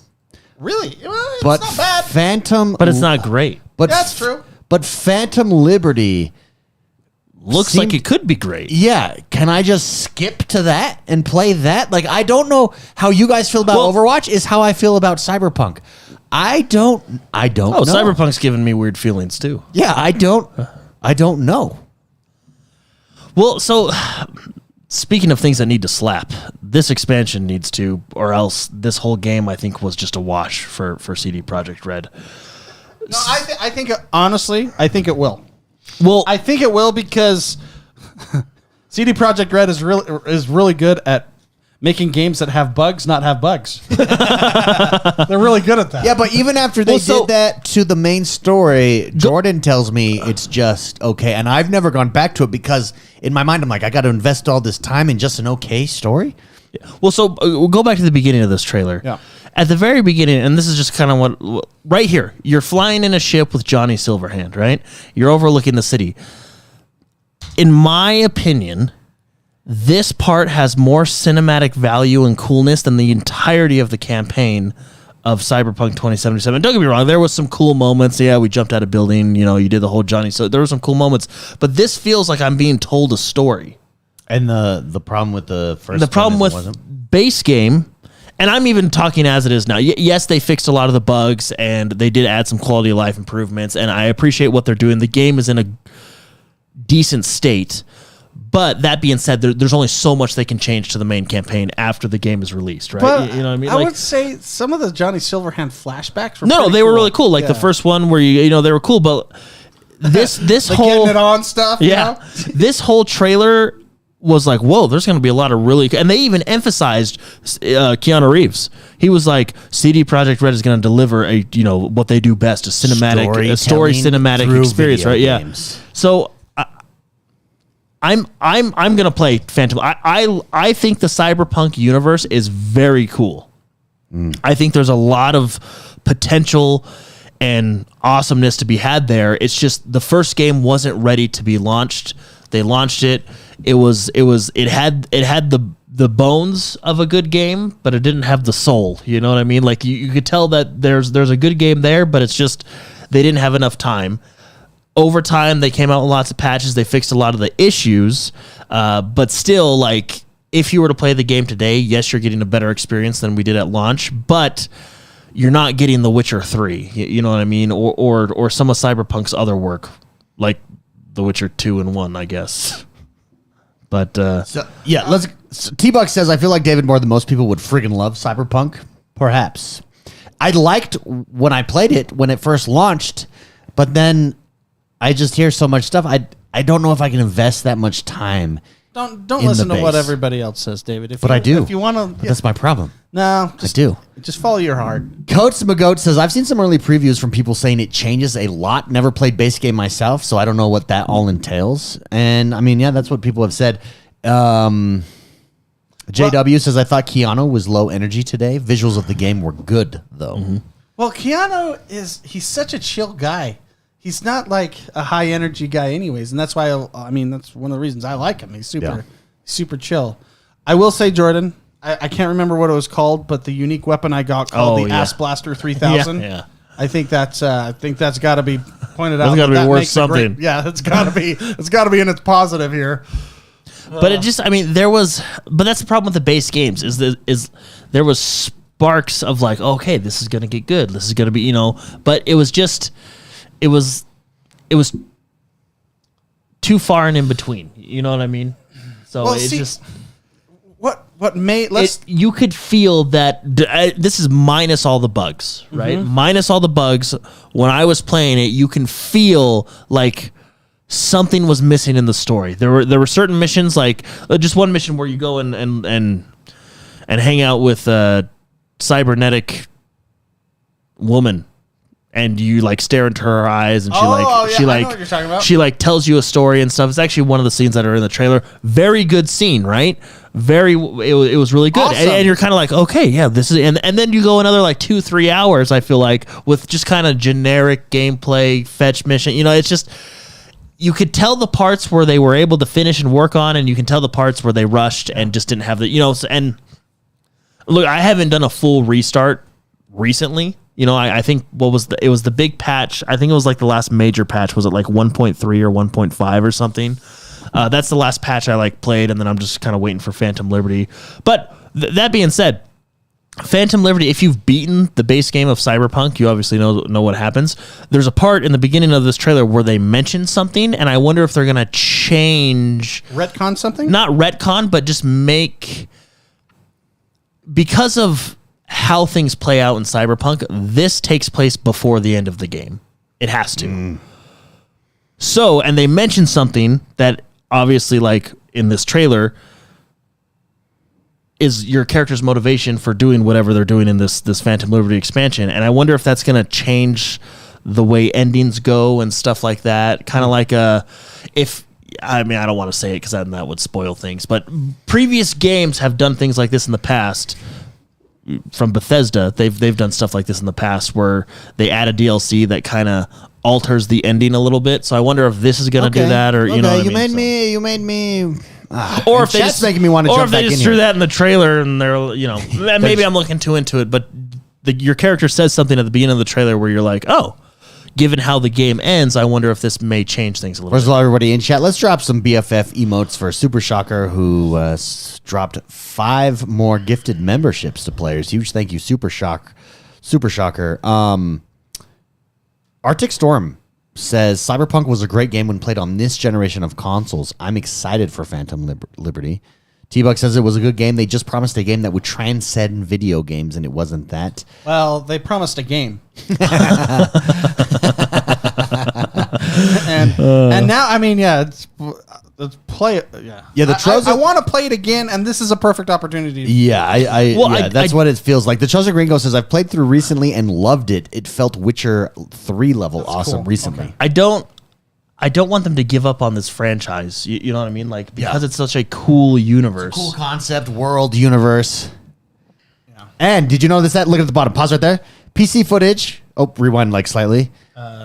Really? Well, it's but not bad. But it's not great. But that's true. But Phantom Liberty looks like it could be great. Yeah. Can I just skip to that and play that? Like, I don't know how you guys feel about Overwatch is how I feel about Cyberpunk. I don't know. Cyberpunk's giving me weird feelings too. Yeah, I don't know. Well, so speaking of things that need to slap, this expansion needs to, or else this whole game I think was just a wash for CD Projekt Red. No, I think honestly, I think it will. Well, I think it will because CD Projekt Red is really good at making games that have bugs not have bugs. They're really good at that. Yeah, but even after they did that to the main story, Jordan tells me it's just okay, and I've never gone back to it because in my mind I'm like, I got to invest all this time in just an okay story. Yeah. Well, so we'll go back to the beginning of this trailer. Yeah. At the very beginning, and this is just kind of what right here, you're flying in a ship with Johnny Silverhand, right? You're overlooking the city. In my opinion, this part has more cinematic value and coolness than the entirety of the campaign of Cyberpunk 2077. Don't get me wrong, there was some cool moments. Yeah, we jumped out of a building, you know, you did the whole Johnny, so there were some cool moments, but this feels like I'm being told a story. And the problem with the first base game, and I'm even talking as it is now. Yes, they fixed a lot of the bugs and they did add some quality of life improvements, and I appreciate what they're doing. The game is in a decent state, but that being said, there's only so much they can change to the main campaign after the game is released, right? But you know what I mean? I would say some of the Johnny Silverhand flashbacks were they were really cool. Like the first one where you know they were cool, but this whole getting it on stuff. Yeah, you know? This whole trailer was like, whoa, there's going to be a lot of really... And they even emphasized Keanu Reeves. He was like, CD Projekt Red is going to deliver what they do best, a cinematic, cinematic experience, right? Games. Yeah. So I'm going to play Phantom. I think the Cyberpunk universe is very cool. I think there's a lot of potential and awesomeness to be had there. It's just the first game wasn't ready to be launched. They launched it. It had the bones of a good game, but it didn't have the soul. You know what I mean? Like you could tell that there's a good game there, but it's just they didn't have enough time. Over time, they came out with lots of patches. They fixed a lot of the issues, but still, like if you were to play the game today, yes, you're getting a better experience than we did at launch, but you're not getting The Witcher 3. You know what I mean? Or some of Cyberpunk's other work, like The Witcher 2 and 1, I guess. But T-Buck says, I feel like David more than most people would friggin' love Cyberpunk. Perhaps. I liked when I played it when it first launched, but then I just hear so much stuff. I don't know if I can invest that much time Don't in listen the to what base. everybody else says, David. But I do. If you want to, That's my problem. no, I do. Just follow your heart. Coach McGoat says, I've seen some early previews from people saying it changes a lot. Never played base game myself, so I don't know what that all entails. And I mean, yeah, that's what people have said. JW says, I thought Keanu was low energy today. Visuals of the game were good, though. Mm-hmm. Well, Keanu he's such a chill guy. He's not like a high energy guy anyways. And that's why, that's one of the reasons I like him. He's super chill. I will say, Jordan, I can't remember what it was called, but the unique weapon I got called the Ass Blaster 3000. Yeah. I think that's got to be pointed out. That's gotta be That worth makes it great. something. Yeah, it's got to be in its positive here. But it just, but that's the problem with the base games is there was sparks of like, okay, this is going to get good. This is going to be, but it was too far and in between. You know what I mean? So you could feel that this is minus all the bugs, right? Mm-hmm. Minus all the bugs. When I was playing it, you can feel like something was missing in the story. There were certain missions, like just one mission where you go and hang out with a cybernetic woman, and you like stare into her eyes, and I know what you're talking about. she like tells you a story and stuff. It's actually one of the scenes that are in the trailer. Very good scene, right? It was really good, Awesome. and you're kind of like, okay, yeah, this is, and then you go another like 2-3 hours. I feel like with just kind of generic gameplay, fetch mission. It's just. You could tell the parts where they were able to finish and work on, and you can tell the parts where they rushed and just didn't have the, and look, I haven't done a full restart recently. I think it was the big patch. I think it was like the last major patch. Was it like 1.3 or 1.5 or something? That's the last patch I played, and then I'm just kind of waiting for Phantom Liberty. But that being said, Phantom Liberty, if you've beaten the base game of Cyberpunk, you obviously know what happens. There's a part in the beginning of this trailer where they mention something, and I wonder if they're going to change... Retcon something? Not retcon, but just make... Because of how things play out in Cyberpunk, this takes place before the end of the game. It has to. So, and they mention something that obviously, in this trailer... is your character's motivation for doing whatever they're doing in this Phantom Liberty expansion. And I wonder if that's going to change the way endings go and stuff like that. Kind of like I don't want to say it because that would spoil things, but previous games have done things like this in the past. From Bethesda, they've done stuff like this in the past where they add a DLC that kind of alters the ending a little bit. So I wonder if this is going to do that, or you know, what you I mean? you made me. Or if they chat's just making me want to or jump if they back in just here. threw that in the trailer and they're, maybe I'm looking too into it, but your character says something at the beginning of the trailer where you're like, oh, given how the game ends, I wonder if this may change things a little First bit. of all, everybody in chat, let's drop some BFF emotes for Super Shocker, who dropped 5 more gifted memberships to players. Huge thank you, Super Shocker. Arctic Storm says, Cyberpunk was a great game when played on this generation of consoles. I'm excited for Phantom Liberty. T-Buck says it was a good game. They just promised a game that would transcend video games, and it wasn't that. Well, they promised a game. and now, let's play it. Yeah, Yeah, the Trojan- I want to play it again, and this is a perfect opportunity. Yeah, that's what it feels like. The Chosen Gringo says, I've played through recently and loved it. It felt Witcher 3 level awesome cool. recently. Okay. I don't want them to give up on this franchise. You know what I mean? Because it's such a cool universe. Cool concept, world, universe. Yeah. And did you notice that? Look at the bottom. Pause right there. PC footage. Oh, rewind slightly.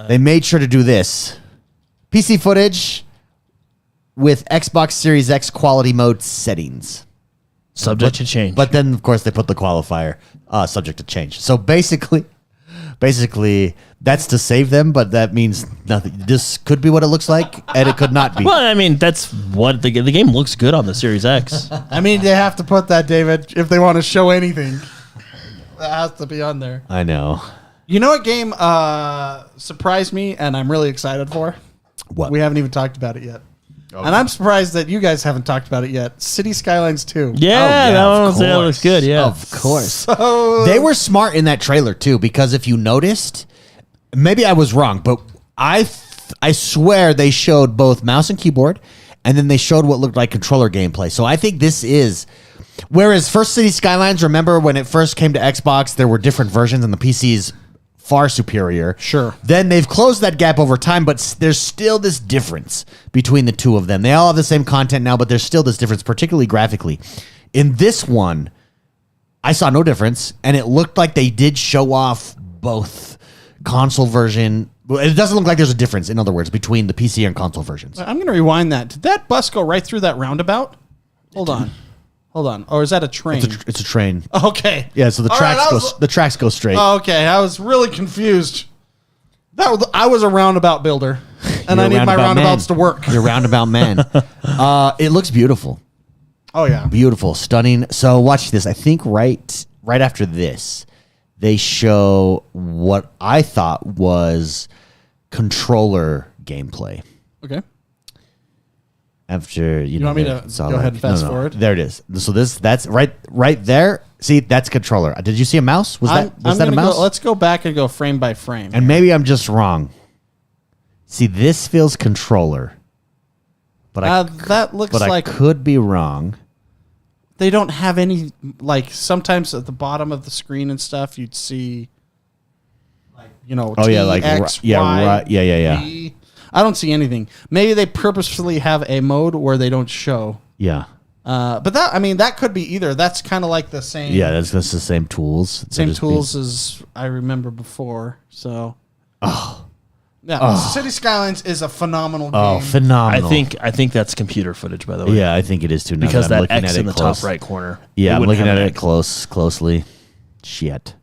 They made sure to do this. PC footage with Xbox Series X quality mode settings. Subject to change. But then, of course, they put the qualifier subject to change. So basically, that's to save them, but that means nothing. This could be what it looks like, and it could not be. Well, that's what the game looks good on the Series X. They have to put that, David, if they want to show anything. That has to be on there. I know. You know what game surprised me, and I'm really excited for? What? We haven't even talked about it yet. Okay. And I'm surprised that you guys haven't talked about it yet. City Skylines 2. Yeah, that looks good. Yeah, of course. So, they were smart in that trailer too, because if you noticed, maybe I was wrong, but I swear they showed both mouse and keyboard, and then they showed what looked like controller gameplay. So I think this is, whereas First City Skylines, remember when it first came to Xbox, there were different versions and the PC's far superior. Sure. Then they've closed that gap over time, but there's still this difference between the two of them. They all have the same content now, but there's still this difference, particularly graphically. In this one, I saw no difference, and it looked like they did show off both console version. It doesn't look like there's a difference, in other words, between the PC and console versions. I'm going to rewind that. Did that bus go right through that roundabout? Hold on. Or is that a train? It's a train. Okay. Yeah, so the tracks go straight. Oh, okay. I was really confused. I was a roundabout builder, and I need my roundabouts to work. You're a roundabout man. It looks beautiful. Oh, yeah. Beautiful, stunning. So watch this. I think right after this, they show what I thought was controller gameplay. Okay. After you want me to go ahead and fast forward? There it is. So that's right there. See, that's controller. Did you see a mouse? Was that a mouse? Let's go back and go frame by frame. And maybe I'm just wrong. See, this feels controller, but that looks like I could be wrong. They don't have any, like, sometimes at the bottom of the screen and stuff, you'd see, like, T, X, Y, B. I don't see anything. Maybe they purposefully have a mode where they don't show. Yeah. But that could be either. That's kind of like the same. Yeah, that's the same tools. Same tools as I remember before. So. City Skylines is a phenomenal game. Oh, phenomenal! I think that's computer footage, by the way. Yeah, I think it is too. Now because that X in the top right corner. Yeah, I'm looking at it closely. Shit.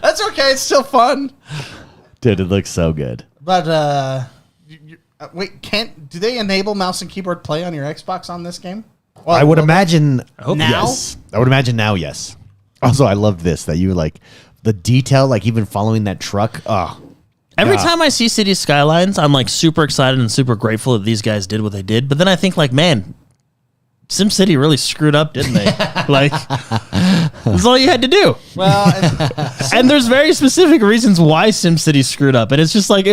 That's okay. It's still fun. Dude, it looks so good. But wait, do they enable mouse and keyboard play on your Xbox on this game? Well, I would imagine now. Yes. I would imagine now. Yes. Also, I loved this that you like the detail, like even following that truck. Oh, every time I see City Skylines, I'm like super excited and super grateful that these guys did what they did. But then I think like, man, SimCity really screwed up, didn't they? Like, that's all you had to do. Well, and there's very specific reasons why SimCity screwed up, and it's just like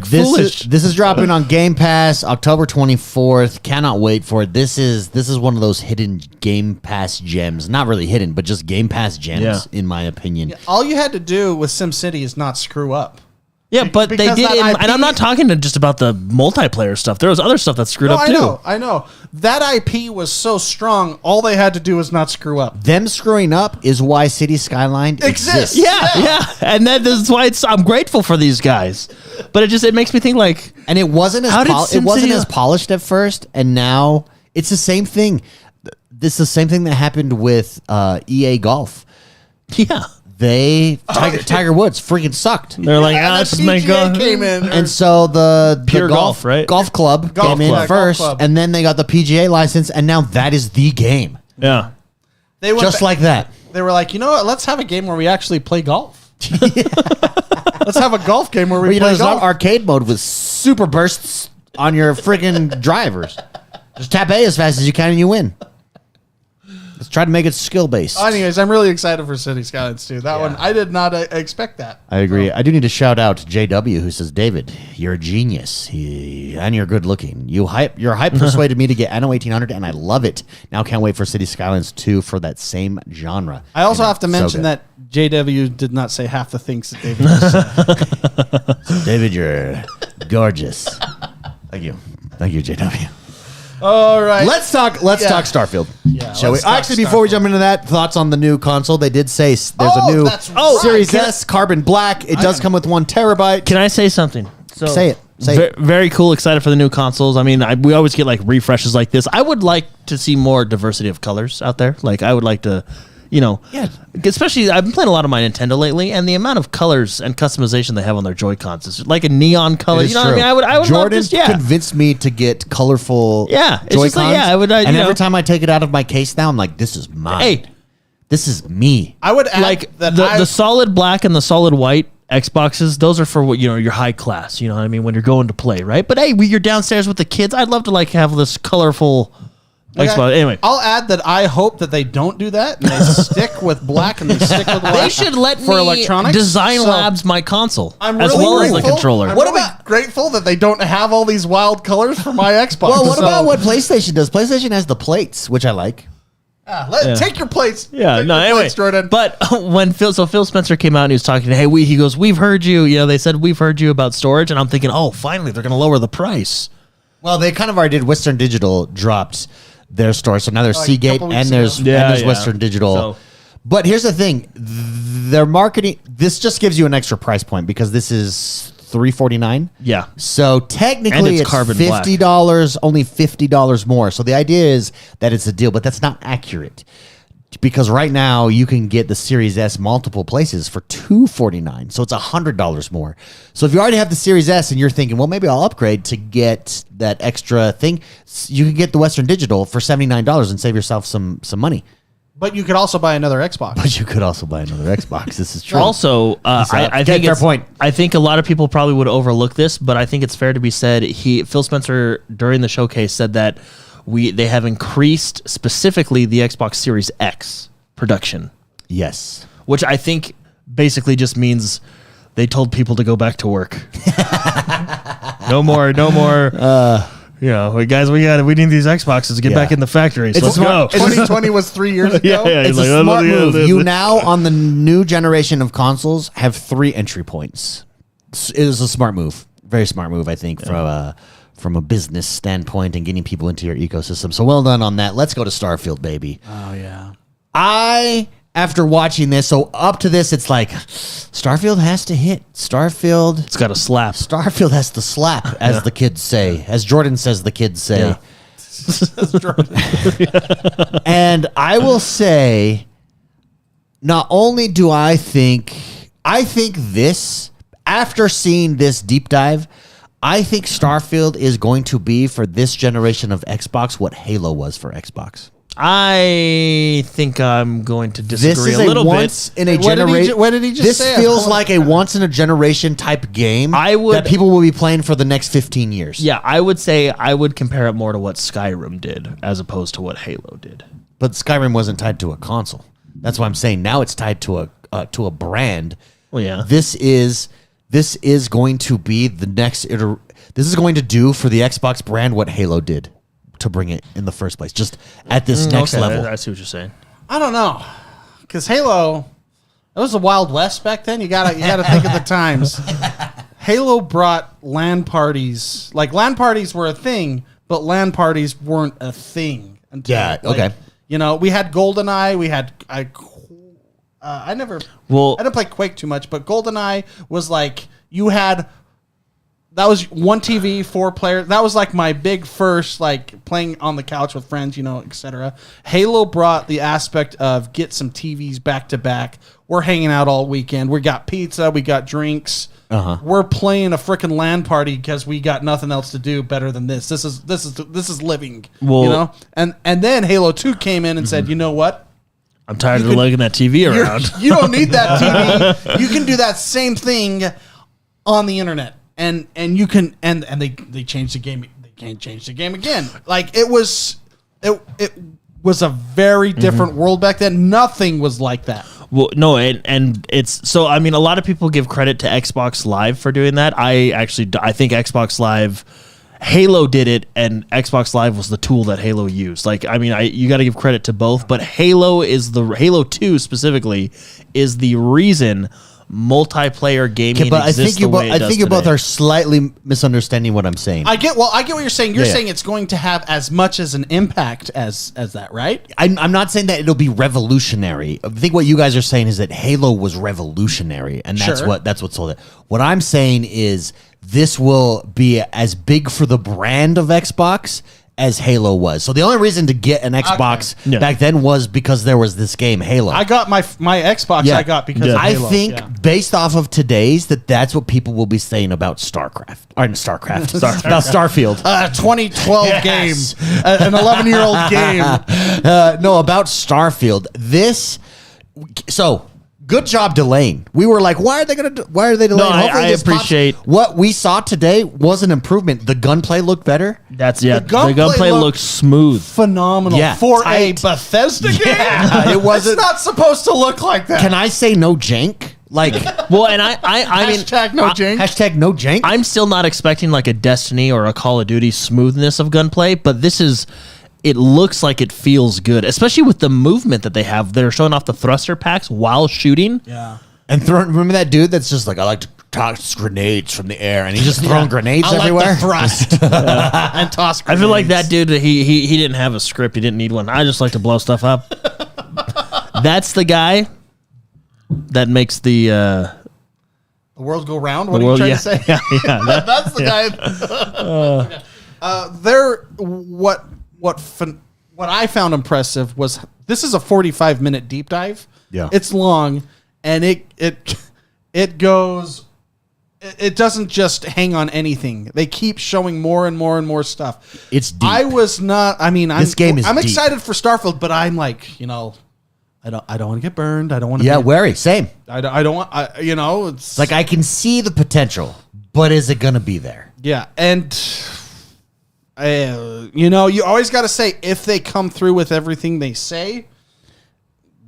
foolish. This is dropping on Game Pass October 24th. Cannot wait for it. This is one of those hidden Game Pass gems. Not really hidden, but just Game Pass gems, in my opinion. All you had to do with SimCity is not screw up. Yeah, but they did, and I'm not talking just about the multiplayer stuff. There was other stuff that screwed up too. I know. That IP was so strong, all they had to do was not screw up. Them screwing up is why City Skyline exists. Yeah. And that's why I'm grateful for these guys. But it makes me think like, and it wasn't as polished at first, and now it's the same thing. This is the same thing that happened with EA Golf. Yeah. Tiger Woods freaking sucked. They're like, let's just make came in, and so the Pure Golf, right? Golf club came in first, and then they got the PGA license, and now that is the game. Yeah, they went just like that. They were like, you know what? Let's have a game where we actually play golf. Let's have a golf game where we play golf. Not arcade mode with super bursts on your freaking drivers. Just tap A as fast as you can, and you win. Let's try to make it skill based. Anyways, I'm really excited for City Skylines too. That one, I did not expect that. I agree. I do need to shout out JW, who says, David, you're a genius, and you're good looking. Your hype persuaded me to get Anno 1800, and I love it. Now can't wait for City Skylines 2 for that same genre. I also have to mention that JW did not say half the things that David just said. David, you're gorgeous. Thank you, JW. All right. Let's talk Starfield. Yeah, shall we? Actually, before we jump into that, thoughts on the new console. They did say there's a new Series S Carbon Black. It does come with 1 terabyte. Can I say something? So say it. Very cool. Excited for the new consoles. I mean, we always get like refreshes like this. I would like to see more diversity of colors out there. Like I would like to, especially I've been playing a lot of my Nintendo lately, and the amount of colors and customization they have on their Joy-Cons is like a neon color. You know what I mean? I would Jordan love this, convinced me to get colorful Joy-Cons. Just like, and every time I take it out of my case now, I'm like, this is mine. Hey, this is me. I would add like the solid black and the solid white Xboxes, those are for what your high class, you know what I mean, when you're going to play, right? But hey, you're downstairs with the kids, I'd love to like have this colorful Xbox. Anyway, I'll add that I hope that they don't do that. And they stick with black and they stick with white. they should let for me electronics. Design So Labs my console I'm as really well as the grateful. controller. I'm really grateful that they don't have all these wild colors for my Xbox. Well, what about what PlayStation does? PlayStation has the plates, which I like. Take your plates. Yeah, Take no, your anyway. plates, Jordan. But when Phil Spencer came out and he was talking, he goes, we've heard you. You know, they said we've heard you about storage, and I'm thinking, oh, finally they're going to lower the price. Well, they kind of already did. Western Digital dropped their store, so now there's Like a Seagate couple and weeks ago. there's Western Digital. So- But here's the thing: their marketing. This just gives you an extra price point because this is $349. Yeah. So And technically, it's it's carbon black. $50, only $50 more. So the idea is that it's a deal, but that's not accurate. Because right now you can get the Series S multiple places for $249, so it's $100 more. So if you already have the Series S and you're thinking, well, maybe I'll upgrade to get that extra thing, you can get the Western Digital for $79 and save yourself some money. But you could also buy another Xbox. But you could also buy another Xbox. This is true. Also, I think fair it's, point. I think a lot of people probably would overlook this, but I think it's fair to be said. Phil Spencer during the showcase said that they have increased specifically the Xbox Series X production, Yes. which I think basically just means they told people to go back to work. no more. Guys, we need these Xboxes to get back in the factory. So let's go. 2020 was 3 years ago. Yeah. It's He's a like, smart move. You now, on the new generation of consoles, have 3 entry points. It is a smart move. Very smart move, I think, from a business standpoint and getting people into your ecosystem. So well done on that. Let's go to Starfield, baby. Oh, yeah. After watching this, so up to this, it's like Starfield has to hit. It's got a slap. Starfield has to slap, as the kids say, as Jordan says the kids say. Yeah. And I will say, not only do I think this, after seeing this deep dive, I think Starfield is going to be for this generation of Xbox what Halo was for Xbox. I think I'm going to disagree This is a little once bit. in a generation. What did he just This say? feels like a once in a generation type game that people will be playing for the next 15 years. Yeah, I would say I would compare it more to what Skyrim did as opposed to what Halo did. But Skyrim wasn't tied to a console. That's why I'm saying now it's tied to a brand. Well, yeah. This is going to be the next this is going to do for the Xbox brand what Halo did to bring it in the first place, just at this next level. I see what you're saying. I don't know, because Halo, it was the Wild West back then. You gotta think of the times. Halo brought LAN parties. Like, LAN parties were a thing, but LAN parties weren't a thing until, Okay. You know, we had GoldenEye. We had I didn't play Quake too much, but GoldenEye was like you had. That was one TV, 4 players. That was like my big first, like playing on the couch with friends, etc. Halo brought the aspect of get some TVs back to back. We're hanging out all weekend. We got pizza. We got drinks. We're playing a freaking LAN party because we got nothing else to do better than this. This is living. Well, And then Halo 2 came in and said, you know what? I'm tired of lugging that TV around. You don't need that TV. You can do that same thing on the internet. And you can and they changed the game. They can't change the game again. Like it was a very different world back then. Nothing was like that. Well, no, and it's so. I mean, a lot of people give credit to Xbox Live for doing that. I think Xbox Live, Halo did it, and Xbox Live was the tool that Halo used. Like, I mean, you got to give credit to both, but Halo 2 specifically is the reason multiplayer gaming But I exists think the way it you does both today. are slightly misunderstanding what I'm saying. I get what you're saying. You're Yeah. saying it's going to have as much as an impact as that, right? I'm not saying that it'll be revolutionary. I think what you guys are saying is that Halo was revolutionary, and that's Sure. what sold it. What I'm saying is this will be as big for the brand of Xbox as Halo was. So the only reason to get an Xbox back then was because there was this game, Halo. I got my Xbox. Yeah. I got because of I Halo. think based off of today's that's what people will be saying about Starfield. About Starfield. 2012 Yes. game, an 11-year-old game. No, about Starfield. So Good job delaying. We were like, why are they delaying? I this appreciate- what we saw today was an improvement. The gunplay looked better. The gunplay gunplay looked looks smooth. Phenomenal Yeah, for tight. a Bethesda game. Yeah, it wasn't. It's not supposed to look like that. Can I say no jank? Like, Well, and I mean, Hashtag no jank. hashtag no jank. I'm still not expecting like a Destiny or a Call of Duty smoothness of gunplay, but it looks like it feels good, especially with the movement that they have. They're showing off the thruster packs while shooting. Yeah. And remember that dude that's just like, I like to toss grenades from the air, and he's just throwing grenades everywhere. Like the thrust and toss. I feel like that dude. He didn't have a script. He didn't need one. I just like to blow stuff up. That's the guy that makes the world go round. What are world. you trying Yeah, to say? yeah. That's the guy. What I found impressive was this is a 45-minute deep dive. Yeah. It's long, and it goes. It doesn't just hang on anything. They keep showing more and more and more stuff. It's deep. I was not. I mean, This game is I'm deep. excited for Starfield, but I'm like, I don't want to get burned. I don't want to. Yeah, wary. Same. I don't want. It's Like, I can see the potential, but is it going to be there? yeah, and you always got to say if they come through with everything they say,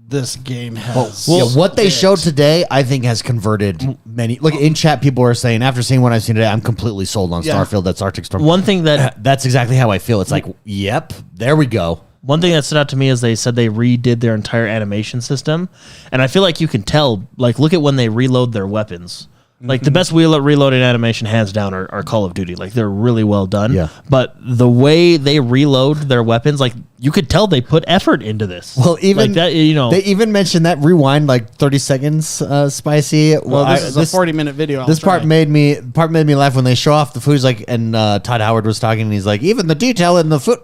this game has. What they showed today, I think, has converted many. Look, in chat, people are saying, after seeing what I've seen today, I'm completely sold on Yeah. Starfield. That's Arctic Storm. One thing that That's exactly how I feel. It's like, yep, there we go. One thing that stood out to me is they said they redid their entire animation system, and I feel like you can tell. Like, look at when they reload their weapons. Like, the best reloading animation, hands down, are Call of Duty. Like, they're really well done. Yeah. But the way they reload their weapons, like, you could tell they put effort into this. Well, even like that, they even mentioned that rewind like 30 seconds, spicy. Well, this is a 40-minute video. This part made me laugh when they show off the food. He's like, and Todd Howard was talking, and he's like, even the detail in the food,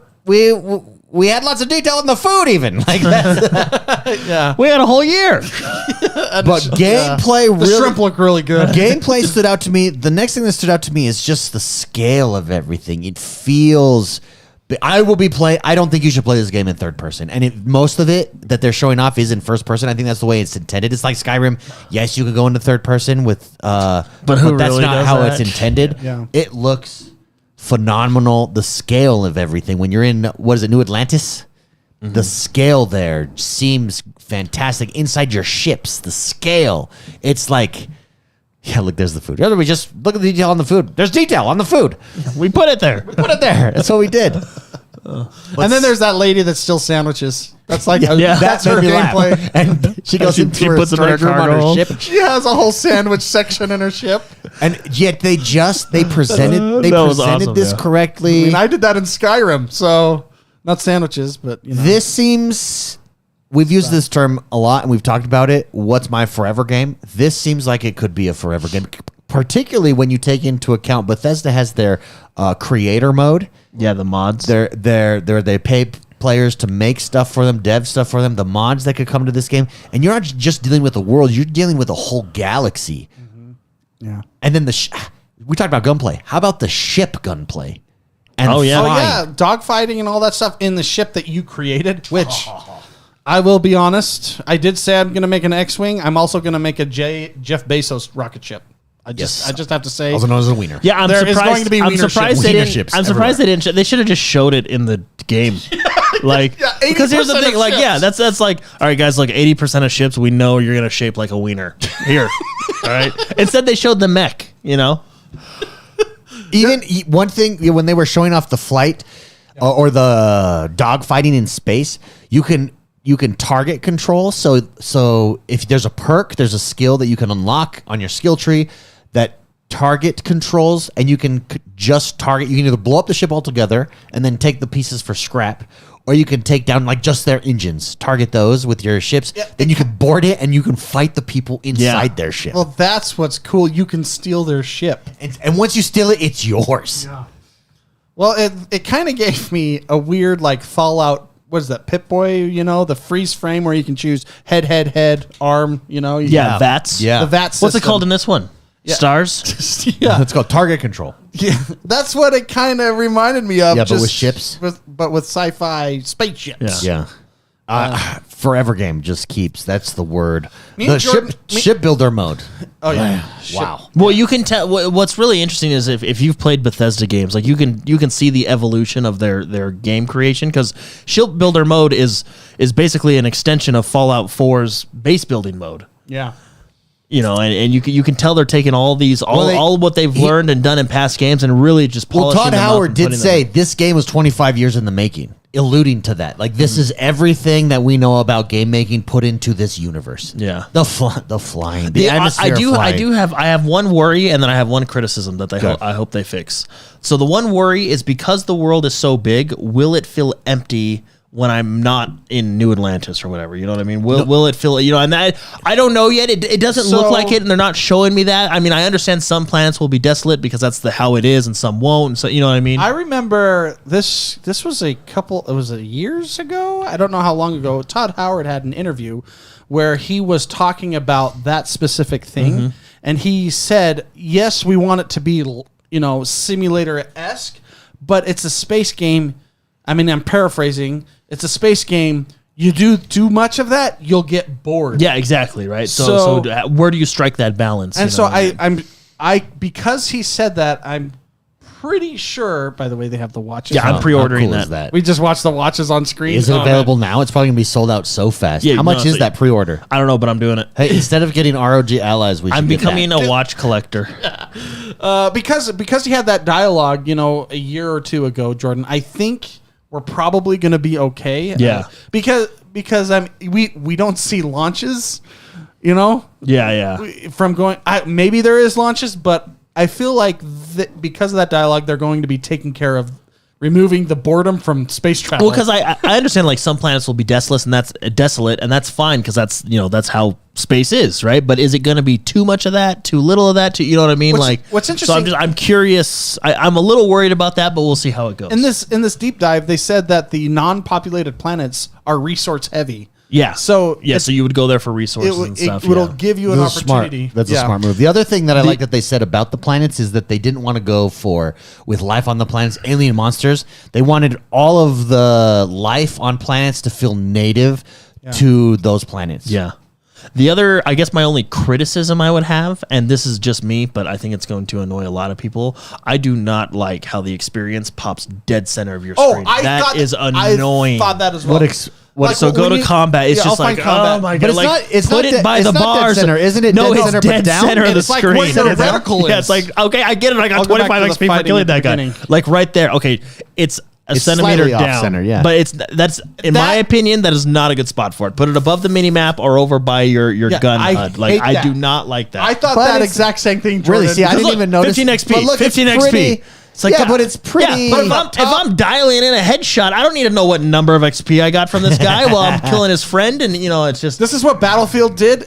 we had lots of detail in the food, even like that. Yeah, we had a whole year. But gameplay the really, shrimp look really good. gameplay stood out to me. The next thing that stood out to me is just the scale of everything. It feels. I will be playing. I don't think you should play this game in third person, and most of it that they're showing off is in first person. I think that's the way it's intended. It's like Skyrim. Yes, you could go into third person with, but that's really not does how that? it's intended. Yeah. It looks phenomenal. The scale of everything. When you're in New Atlantis, the scale there seems fantastic. Inside your ships, the scale. It's like. Yeah, look, there's the food. We just look at the detail on the food. There's detail on the food. We put it there. Put it there. That's what we did. And then there's that lady that steals sandwiches. That's like Yeah. that's That her made me laugh. gameplay. And she goes She into her puts them in her storage room on cargo her hold. ship. She has a whole sandwich section in her ship. And yet they presented That was awesome, this yeah. I correctly. mean, I did that in Skyrim, so not sandwiches, but This seems. We've used this term a lot, and we've talked about it. What's my forever game? This seems like it could be a forever game, particularly when you take into account Bethesda has their creator mode. Yeah, the mods. They pay players to make stuff for them, dev stuff for them, the mods that could come to this game, and you're not just dealing with the world; you're dealing with a whole galaxy. yeah. And then we talked about gunplay. How about the ship gunplay? And Oh, yeah. Oh flying? yeah, dogfighting and all that stuff in the ship that you created. Which I will be honest, I did say I'm going to make an X-wing. I'm also going to make a Jeff Bezos rocket ship. I just have to say, Also known as a wiener. Yeah, I'm There is surprised. going to be I'm wiener surprised ships. they Wiener didn't. ships I'm surprised everywhere. they didn't. They should have just showed it in the game. Like, Yeah, because here's the 80% thing. of Like, ships. yeah, that's like, all right, guys. Like, 80% of ships, we know you're gonna shape like a wiener. Here, all right. Instead, they showed the mech. You know. Even one thing when they were showing off the flight or the dogfighting in space, you can target control. So if there's a perk, there's a skill that you can unlock on your skill tree that target controls, and you can just target. You can either blow up the ship altogether and then take the pieces for scrap, or you can take down like just their engines, target those with your ships. Yeah, then you can board it and you can fight the people inside their ship. well, that's what's cool. You can steal their ship. And once you steal it, it's yours. Well, it kind of gave me a weird like Fallout. What is that, Pip-Boy? You know, the freeze frame where you can choose head, arm. You know, Yeah, VATS. Yeah. the VAT system. What's it called in this one? Yeah. Stars. Yeah, It's called target control. yeah, that's what it kind of reminded me of. Yeah, but with ships? but with sci-fi spaceships. Yeah. Yeah. Forever game just keeps. That's the word. Me The and Jordan- shipbuilder mode. Oh yeah. Wow. Well, you can tell. What's really interesting is if you've played Bethesda games, like you can see the evolution of their game creation, because shipbuilder mode is basically an extension of Fallout 4's base building mode. Yeah. You know, and you can tell they're taking all these all what they've learned and done in past games and really just polishing Todd them up Howard and did putting say them. this game was 25 years in the making, alluding to that. Like, this is everything that we know about game making put into this universe. Yeah. The flying, the atmosphere. I have one worry, and then I have one criticism that I hope they fix. So the one worry is, because the world is so big, will it feel empty when I'm not in New Atlantis or whatever? You know what I mean? Will it feel, and that, I don't know yet. It doesn't look like it, and they're not showing me that. I mean, I understand some planets will be desolate because that's how it is, and some won't. And so, you know what I mean? I remember this was years ago. I don't know how long ago. Todd Howard had an interview where he was talking about that specific thing, and he said, yes, we want it to be, simulator-esque, but it's a space game. I mean, I'm paraphrasing. It's a space game. You do too much of that, you'll get bored. Yeah, exactly, right? So where do you strike that balance? And so I because he said that, I'm pretty sure, by the way, they have the watches. Yeah, I'm pre-ordering How cool is that. We just watched the watches on screen. Is it available now? It's probably going to be sold out so fast. Yeah, How much no, is that pre-order? I don't know, but I'm doing it. Hey, instead of getting ROG Allies, we should I'm get becoming that. a watch collector. Because he had that dialogue, a year or two ago, Jordan, I think we're probably going to be okay. Yeah. Because we don't see launches, Yeah. from going. Maybe there is launches, but I feel like because of that dialogue, they're going to be taking care of removing the boredom from space travel. Well, because I understand, like, some planets will be desolate, and that's fine, because that's how space is, right? But is it going to be too much of that, too little of that? You know what I mean? What's interesting? So I'm curious. I'm a little worried about that, but we'll see how it goes. In this deep dive, they said that the non-populated planets are resource heavy. Yeah. So so you would go there for resources and stuff. It'll give you an opportunity. That's a smart move. The other thing that I like that they said about the planets is that they didn't want to go with life on the planets, alien monsters. They wanted all of the life on planets to feel native to those planets. Yeah. The other, I guess my only criticism I would have, and this is just me, but I think it's going to annoy a lot of people, I do not like how the experience pops dead center of your screen. That is annoying. I thought that as well. So go to combat. It's just like, oh my god! But it's put it by the bars. Dead center, isn't it? No, dead it's center, dead but down? center of the It's like screen. where the reticle Yeah, is. it's like, okay, I get it. I got I'll go back 25 to the XP for fighting killing at the that guy. beginning. Like right there. Okay, it's a centimeter slightly off down. center, yeah. But that's in my opinion, that is not a good spot for it. Put it above the mini map or over by your gun HUD. Like, I do not like that. I thought But that it's- exact same thing, Jordan. Really? See, I didn't even notice. 15 XP. But look, 15 it's XP. pretty. It's like, but it's pretty. Yeah, but if I'm dialing in a headshot, I don't need to know what number of XP I got from this guy while I'm killing his friend, and it's just. This is what Battlefield did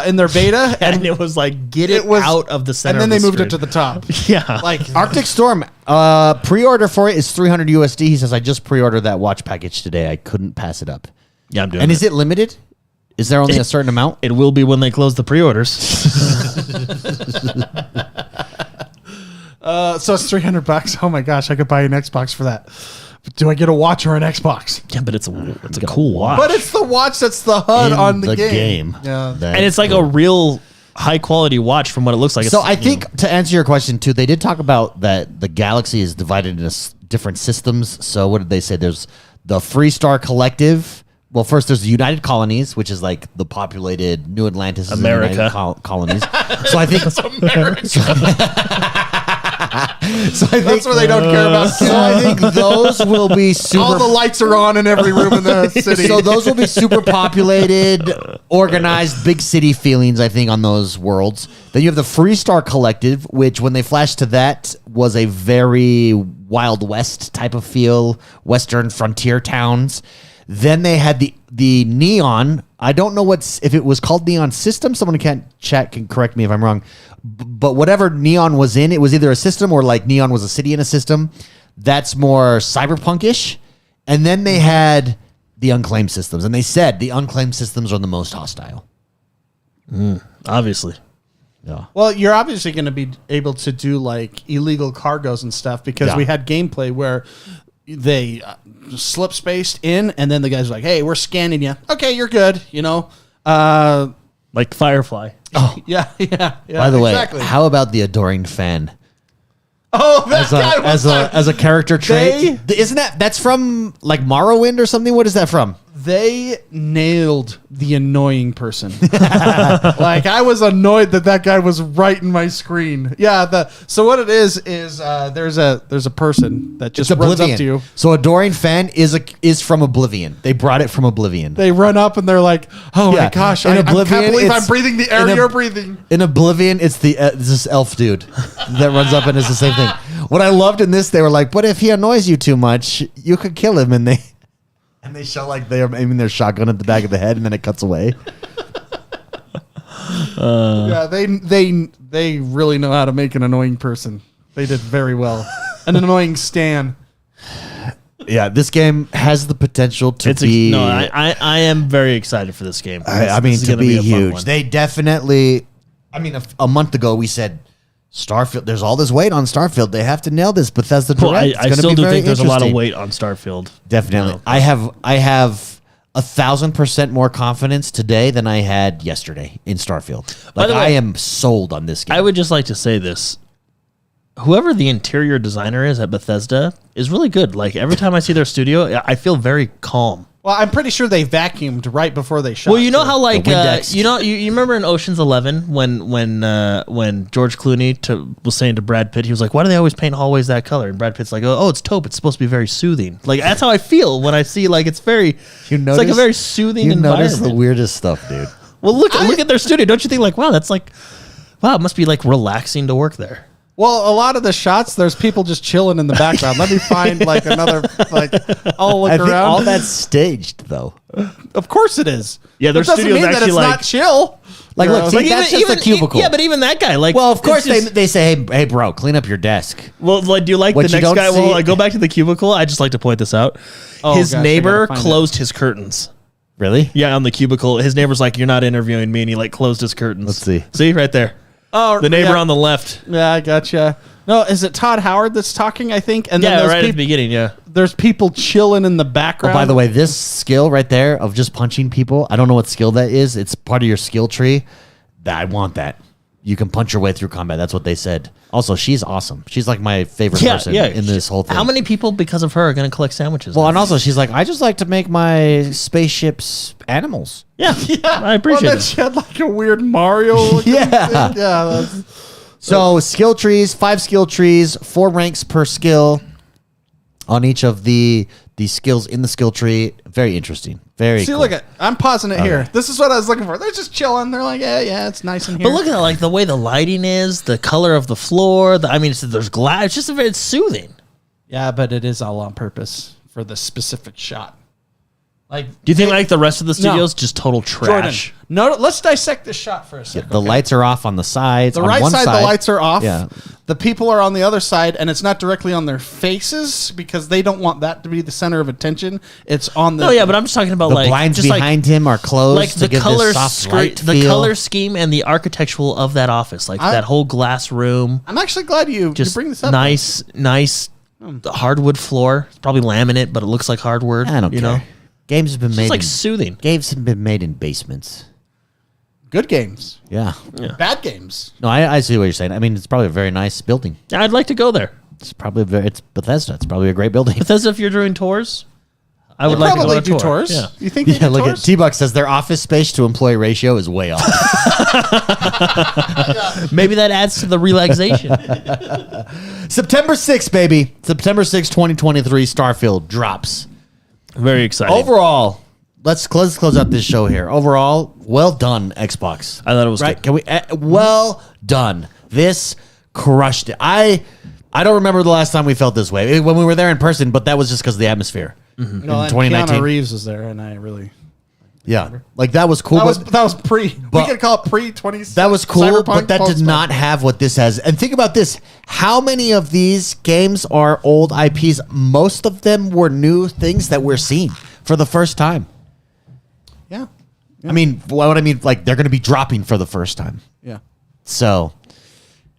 in their beta, and it was like, get it out of the center. and then of they the moved screen. it to the top. Yeah, Like Arctic Storm pre-order for it is $300 USD. He says, I just pre-ordered that watch package today. I couldn't pass it up. Yeah, I'm doing. And is it limited? Is there only a certain amount? It will be when they close the pre-orders. so it's $300. Oh my gosh, I could buy an Xbox for that. But do I get a watch or an Xbox? Yeah, but it's a cool watch. But it's the watch that's the HUD In on the game. Yeah. and it's like a real high quality watch from what it looks like. So I think to answer your question too, they did talk about that the galaxy is divided into different systems. So what did they say? There's the Freestar Collective. Well, first there's the United Colonies, which is like the populated New Atlantis, and America. United Colonies. So I think That's where they don't care about. So I think those will be super. All the lights are on in every room in the city. So those will be super populated, organized, big city feelings, I think, on those worlds. Then you have the Freestar Collective, which when they flashed to that was a very Wild West type of feel, Western frontier towns. Then they had the Neon. I don't know if it was called Neon System. Someone can correct me if I'm wrong. But whatever Neon was in, it was either a system or like Neon was a city in a system. That's more cyberpunk-ish. And then they had the Unclaimed systems. And they said the Unclaimed systems are the most hostile. obviously. Yeah. Well, you're obviously going to be able to do like illegal cargoes and stuff because we had gameplay where they slip spaced in, and then the guys are like, "Hey, we're scanning you. Okay, you're good." Like Firefly. Yeah. By the exactly. way, how about the adoring fan? Oh, that guy was As a character trait, that's from like Morrowind or something? What is that from? They nailed the annoying person. Like, I was annoyed that guy was right in my screen. Yeah. So what it is there's a person that just runs up to you. So adoring fan is from Oblivion. They brought it from Oblivion. They run up and they're like, "Oh my gosh, I can't believe I'm breathing the air you're breathing." In Oblivion, it's this elf dude that runs up and it's the same thing. What I loved in this, they were like, "But if he annoys you too much, you could kill him," and they show like they're aiming their shotgun at the back of the head, and then it cuts away. Yeah, they really know how to make an annoying person. They did very well. An annoying Stan. Yeah, this game has the potential to be. I am very excited for this game. I mean, to be huge. They definitely. I mean, a month ago we said Starfield. There's all this weight on Starfield. They have to nail this. Bethesda Direct. I still do think there's a lot of weight on Starfield. Definitely. No. I have 1,000% more confidence today than I had yesterday in Starfield. Like, I am sold on this game. I would just like to say this. Whoever the interior designer is at Bethesda is really good. Like, every time I see their studio, I feel very calm. Well, I'm pretty sure they vacuumed right before they shot. Well, you know how like Windex. you remember in Ocean's 11 when George Clooney was saying to Brad Pitt, he was like, "Why do they always paint hallways that color?" And Brad Pitt's like, "Oh, it's taupe. It's supposed to be very soothing." Like, that's how I feel when I see like it's like a very soothing environment. You notice the weirdest stuff, dude. Well, look at their studio. Don't you think like, wow, it must be like relaxing to work there. Well, a lot of the shots, there's people just chilling in the background. Let me find like another, like, I'll look I think around. all that's staged, though. Of course it is. Yeah, their It doesn't studio's mean that actually it's like not chill. Like, look, see, that's just a cubicle. Yeah, but even that guy, like, Well, of course it's just- they say, "Hey, bro, clean up your desk." Well, like, do you like What the you next don't guy? see- Well, I go back to the cubicle. I just like to point this out. Oh, His gosh, I neighbor gotta find closed his curtains. Really? Yeah, on the cubicle. His neighbor's like, "You're not interviewing me," and he like closed his curtains. Let's see. See right there. Oh, The neighbor yeah. on the left. Yeah, I gotcha. No, is it Todd Howard that's talking, I think? And Yeah, then right at the beginning. Yeah. there's people chilling in the Oh, background. by the way, this skill right there of just punching people, I don't know what skill that is. It's part of your skill tree. I want that. You can punch your way through combat. That's what they said. Also, she's awesome. She's like my favorite person in this whole thing. How many people, because of her, are going to collect sandwiches? Well, now? and also she's like, I just like to make my spaceships animals. yeah, I appreciate then it. she had like a weird Mario. Yeah. Thing. Yeah. That's, So skill trees, 5 skill trees, 4 ranks per skill on each of the skills in the skill tree. Very interesting. Very see, cool. look at. I'm pausing it here. This is what I was looking for. They're just chilling. They're like, yeah, it's nice in here. But look at like the way the lighting is, the color of the floor. There's glass. It's just it's soothing. Yeah, but it is all on purpose for the specific shot. Like, Do you think like the rest of the studios just total trash? Jordan, no, let's dissect this shot for a second. the lights are off on the sides. The on right one side, the lights are off. Yeah. The people are on the other side, and it's not directly on their faces because they don't want that to be the center of attention. It's on the. No, yeah, but I'm just talking about The like blinds just behind him are closed like to the give color this soft light the feel. color scheme and the architectural of that office, like that whole glass room. I'm actually glad you Just bring this up. nice hardwood floor. It's probably laminate, but it looks like hardwood. I don't care. know, Games have been it's made. like soothing. Games have been made in basements. Good games, Yeah. bad games. No, I see what you're saying. I mean, it's probably a very nice building. I'd like to go there. It's probably it's Bethesda. It's probably a great building. Bethesda, if you're doing tours, I would They like to go probably on a do tour. tours. Yeah. You think? They Yeah, do look at tours? T-Buck says their office space to employee ratio is way off. Maybe that adds to the relaxation. September 6th, baby. September 6th, 2023, Starfield drops. Very exciting. Overall, let's close out this show here. Overall, well done, Xbox. I thought it was Right? good. Can we? Well done. This crushed it. I don't remember the last time we felt this way when we were there in person, but that was just because of the atmosphere. No, in and 2019. Keanu Reeves was there, and I really. Yeah, like that was cool. That was pre. We but- could call it pre 20. That was cool, Cyberpunk, but that did post-punk. not have what this has. And think about this. How many of these games are old IPs? Most of them were new things that we're seeing for the first time. Yeah, I mean, what I mean, like they're going to be dropping for the first time. yeah. So,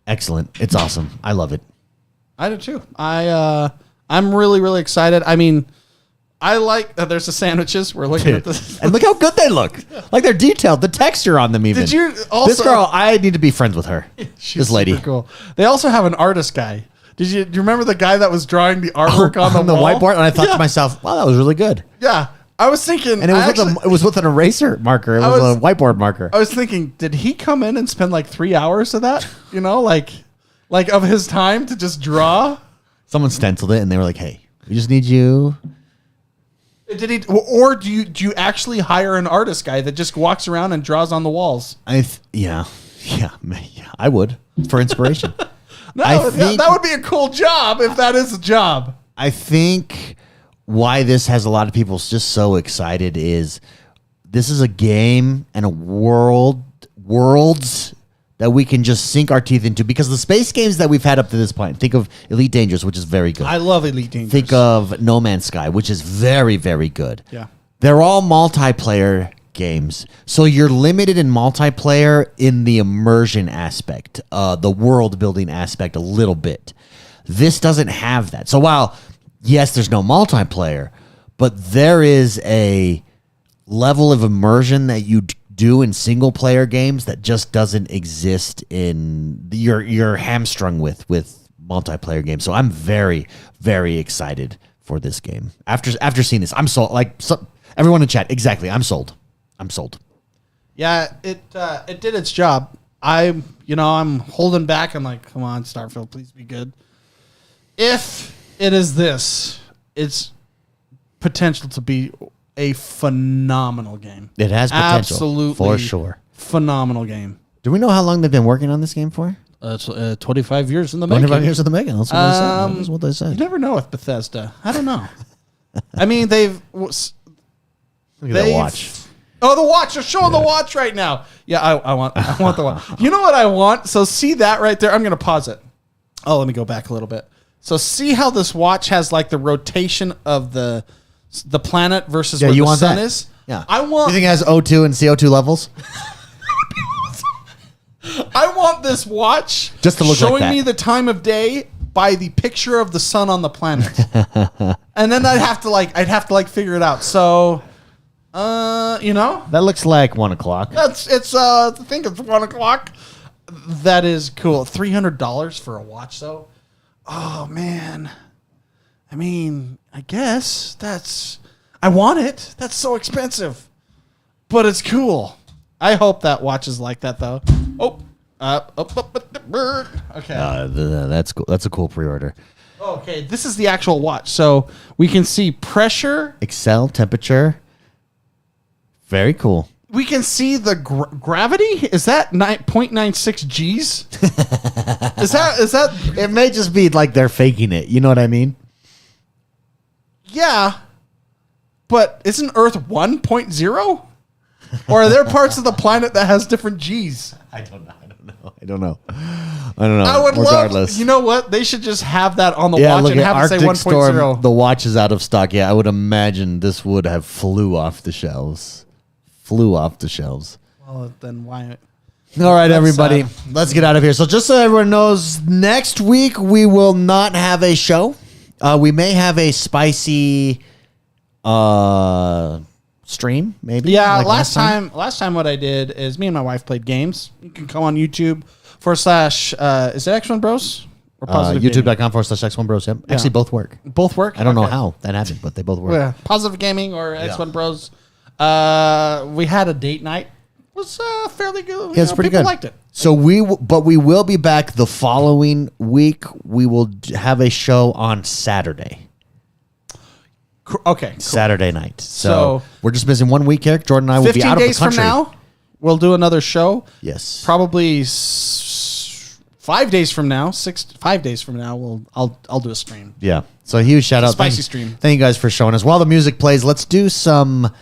excellent. It's awesome. I love it. I do too. I I'm really, really excited. I mean, I like there's the sandwiches. We're looking at this. And look how good they look. Like they're detailed. The texture on them even. Did you also? This girl, I need to be friends with her. She's this lady. super cool. They also have an artist guy. Do you remember the guy that was drawing the artwork on the wall? whiteboard? And I thought to myself, wow, that was really good. Yeah. I was thinking, and it was with an eraser marker. It was a whiteboard marker. I was thinking, did he come in and spend like 3 hours of that? You know, like of his time to just draw? Someone stenciled it, and they were like, "Hey, we just need you." Did he, or do you actually hire an artist guy that just walks around and draws on the walls? Yeah, I would for inspiration. That would be a cool job if that is a job. I think. Why this has a lot of people just so excited is this is a game and a worlds that we can just sink our teeth into, because the space games that we've had up to this point, think of Elite Dangerous, which is very good. I love Elite Dangerous. Think of No Man's Sky, which is very, very good. Yeah. They're all multiplayer games. So you're limited in multiplayer in the immersion aspect, the world building aspect a little bit. This doesn't have that. So while yes, there's no multiplayer, but there is a level of immersion that you do in single player games that just doesn't exist in you're hamstrung with multiplayer games. So I'm very, very excited for this game. After seeing this, I'm sold. Everyone in chat, exactly. I'm sold. Yeah, it did its job. I'm holding back. I'm like, come on, Starfield, please be good. If it is this, it's potential to be a phenomenal game. It has potential. Absolutely. For sure. Phenomenal game. Do we know how long they've been working on this game for? It's 25 years in the making. 25 years in the making. That's what they said. That's what they said. You never know with Bethesda. I don't know. I mean, they've... Look at that watch. Oh, the watch. They're showing the watch right now. Yeah, I want the watch. You know what I want? So see that right there? I'm going to pause it. Oh, let me go back a little bit. So see how this watch has like the rotation of the planet versus where the sun is? Yeah. I want... You think it has O2 and CO2 levels? I want this watch just to look showing like that. me the time of day by the picture of the sun on the planet. And then I'd have to figure it out. So that looks like 1 o'clock. I think it's 1 o'clock. That is cool. $300 for a watch though. Oh man. I mean, I guess I want it. That's so expensive. But it's cool. I hope that watch is like that though. Okay. That's cool. That's a cool pre-order. Okay, this is the actual watch. So we can see pressure. Excel, temperature. Very cool. We can see the gravity. Is that 0.96 G's? Is that? It may just be like they're faking it. You know what I mean? Yeah. But isn't Earth 1.0? Or are there parts of the planet that has different G's? I don't know. I would love. You know what? They should just have that on the watch look and at have Arctic it say 1.0. Storm, the watch is out of stock. Yeah, I would imagine this would have flew off the shelves. Well, then why? All right, everybody. Let's get out of here. So just so everyone knows, next week we will not have a show. We may have a spicy stream, maybe. Yeah, like last time what I did is me and my wife played games. You can come on YouTube / is it XoneBros? Or YouTube.com/XoneBros. Yep. Yeah. Actually, both work. Both work? I don't know how that happened, but they both work. Yeah. Positive Gaming or XoneBros. We had a date night. It was fairly good. Yeah, it's pretty people good. Liked it. So we will be back the following week. We will have a show on Saturday. Okay. Cool. Saturday night. So we're just missing 1 week here. Jordan and I will be out of the 15 days country. from now, we'll do another show. Yes. Probably 5 days from now, 5 days from now, I'll do a stream. Yeah. So huge shout out. Spicy stream. Thank you guys for showing us. While the music plays, let's do some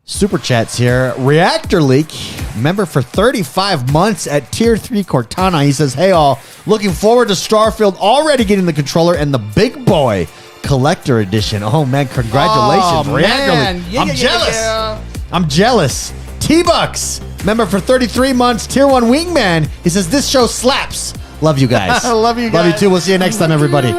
super chats here. Reactor Leak, member for 35 months at Tier 3 Cortana. He says, hey all, looking forward to Starfield already getting the controller and the big boy collector edition. Oh man, congratulations. Reactor Leak. Yeah, I'm jealous. Yeah. I'm jealous. T-Bucks, member for 33 months, Tier 1 Wingman. He says, this show slaps. Love you guys. Love you guys. Love you too. We'll see you next time, everybody.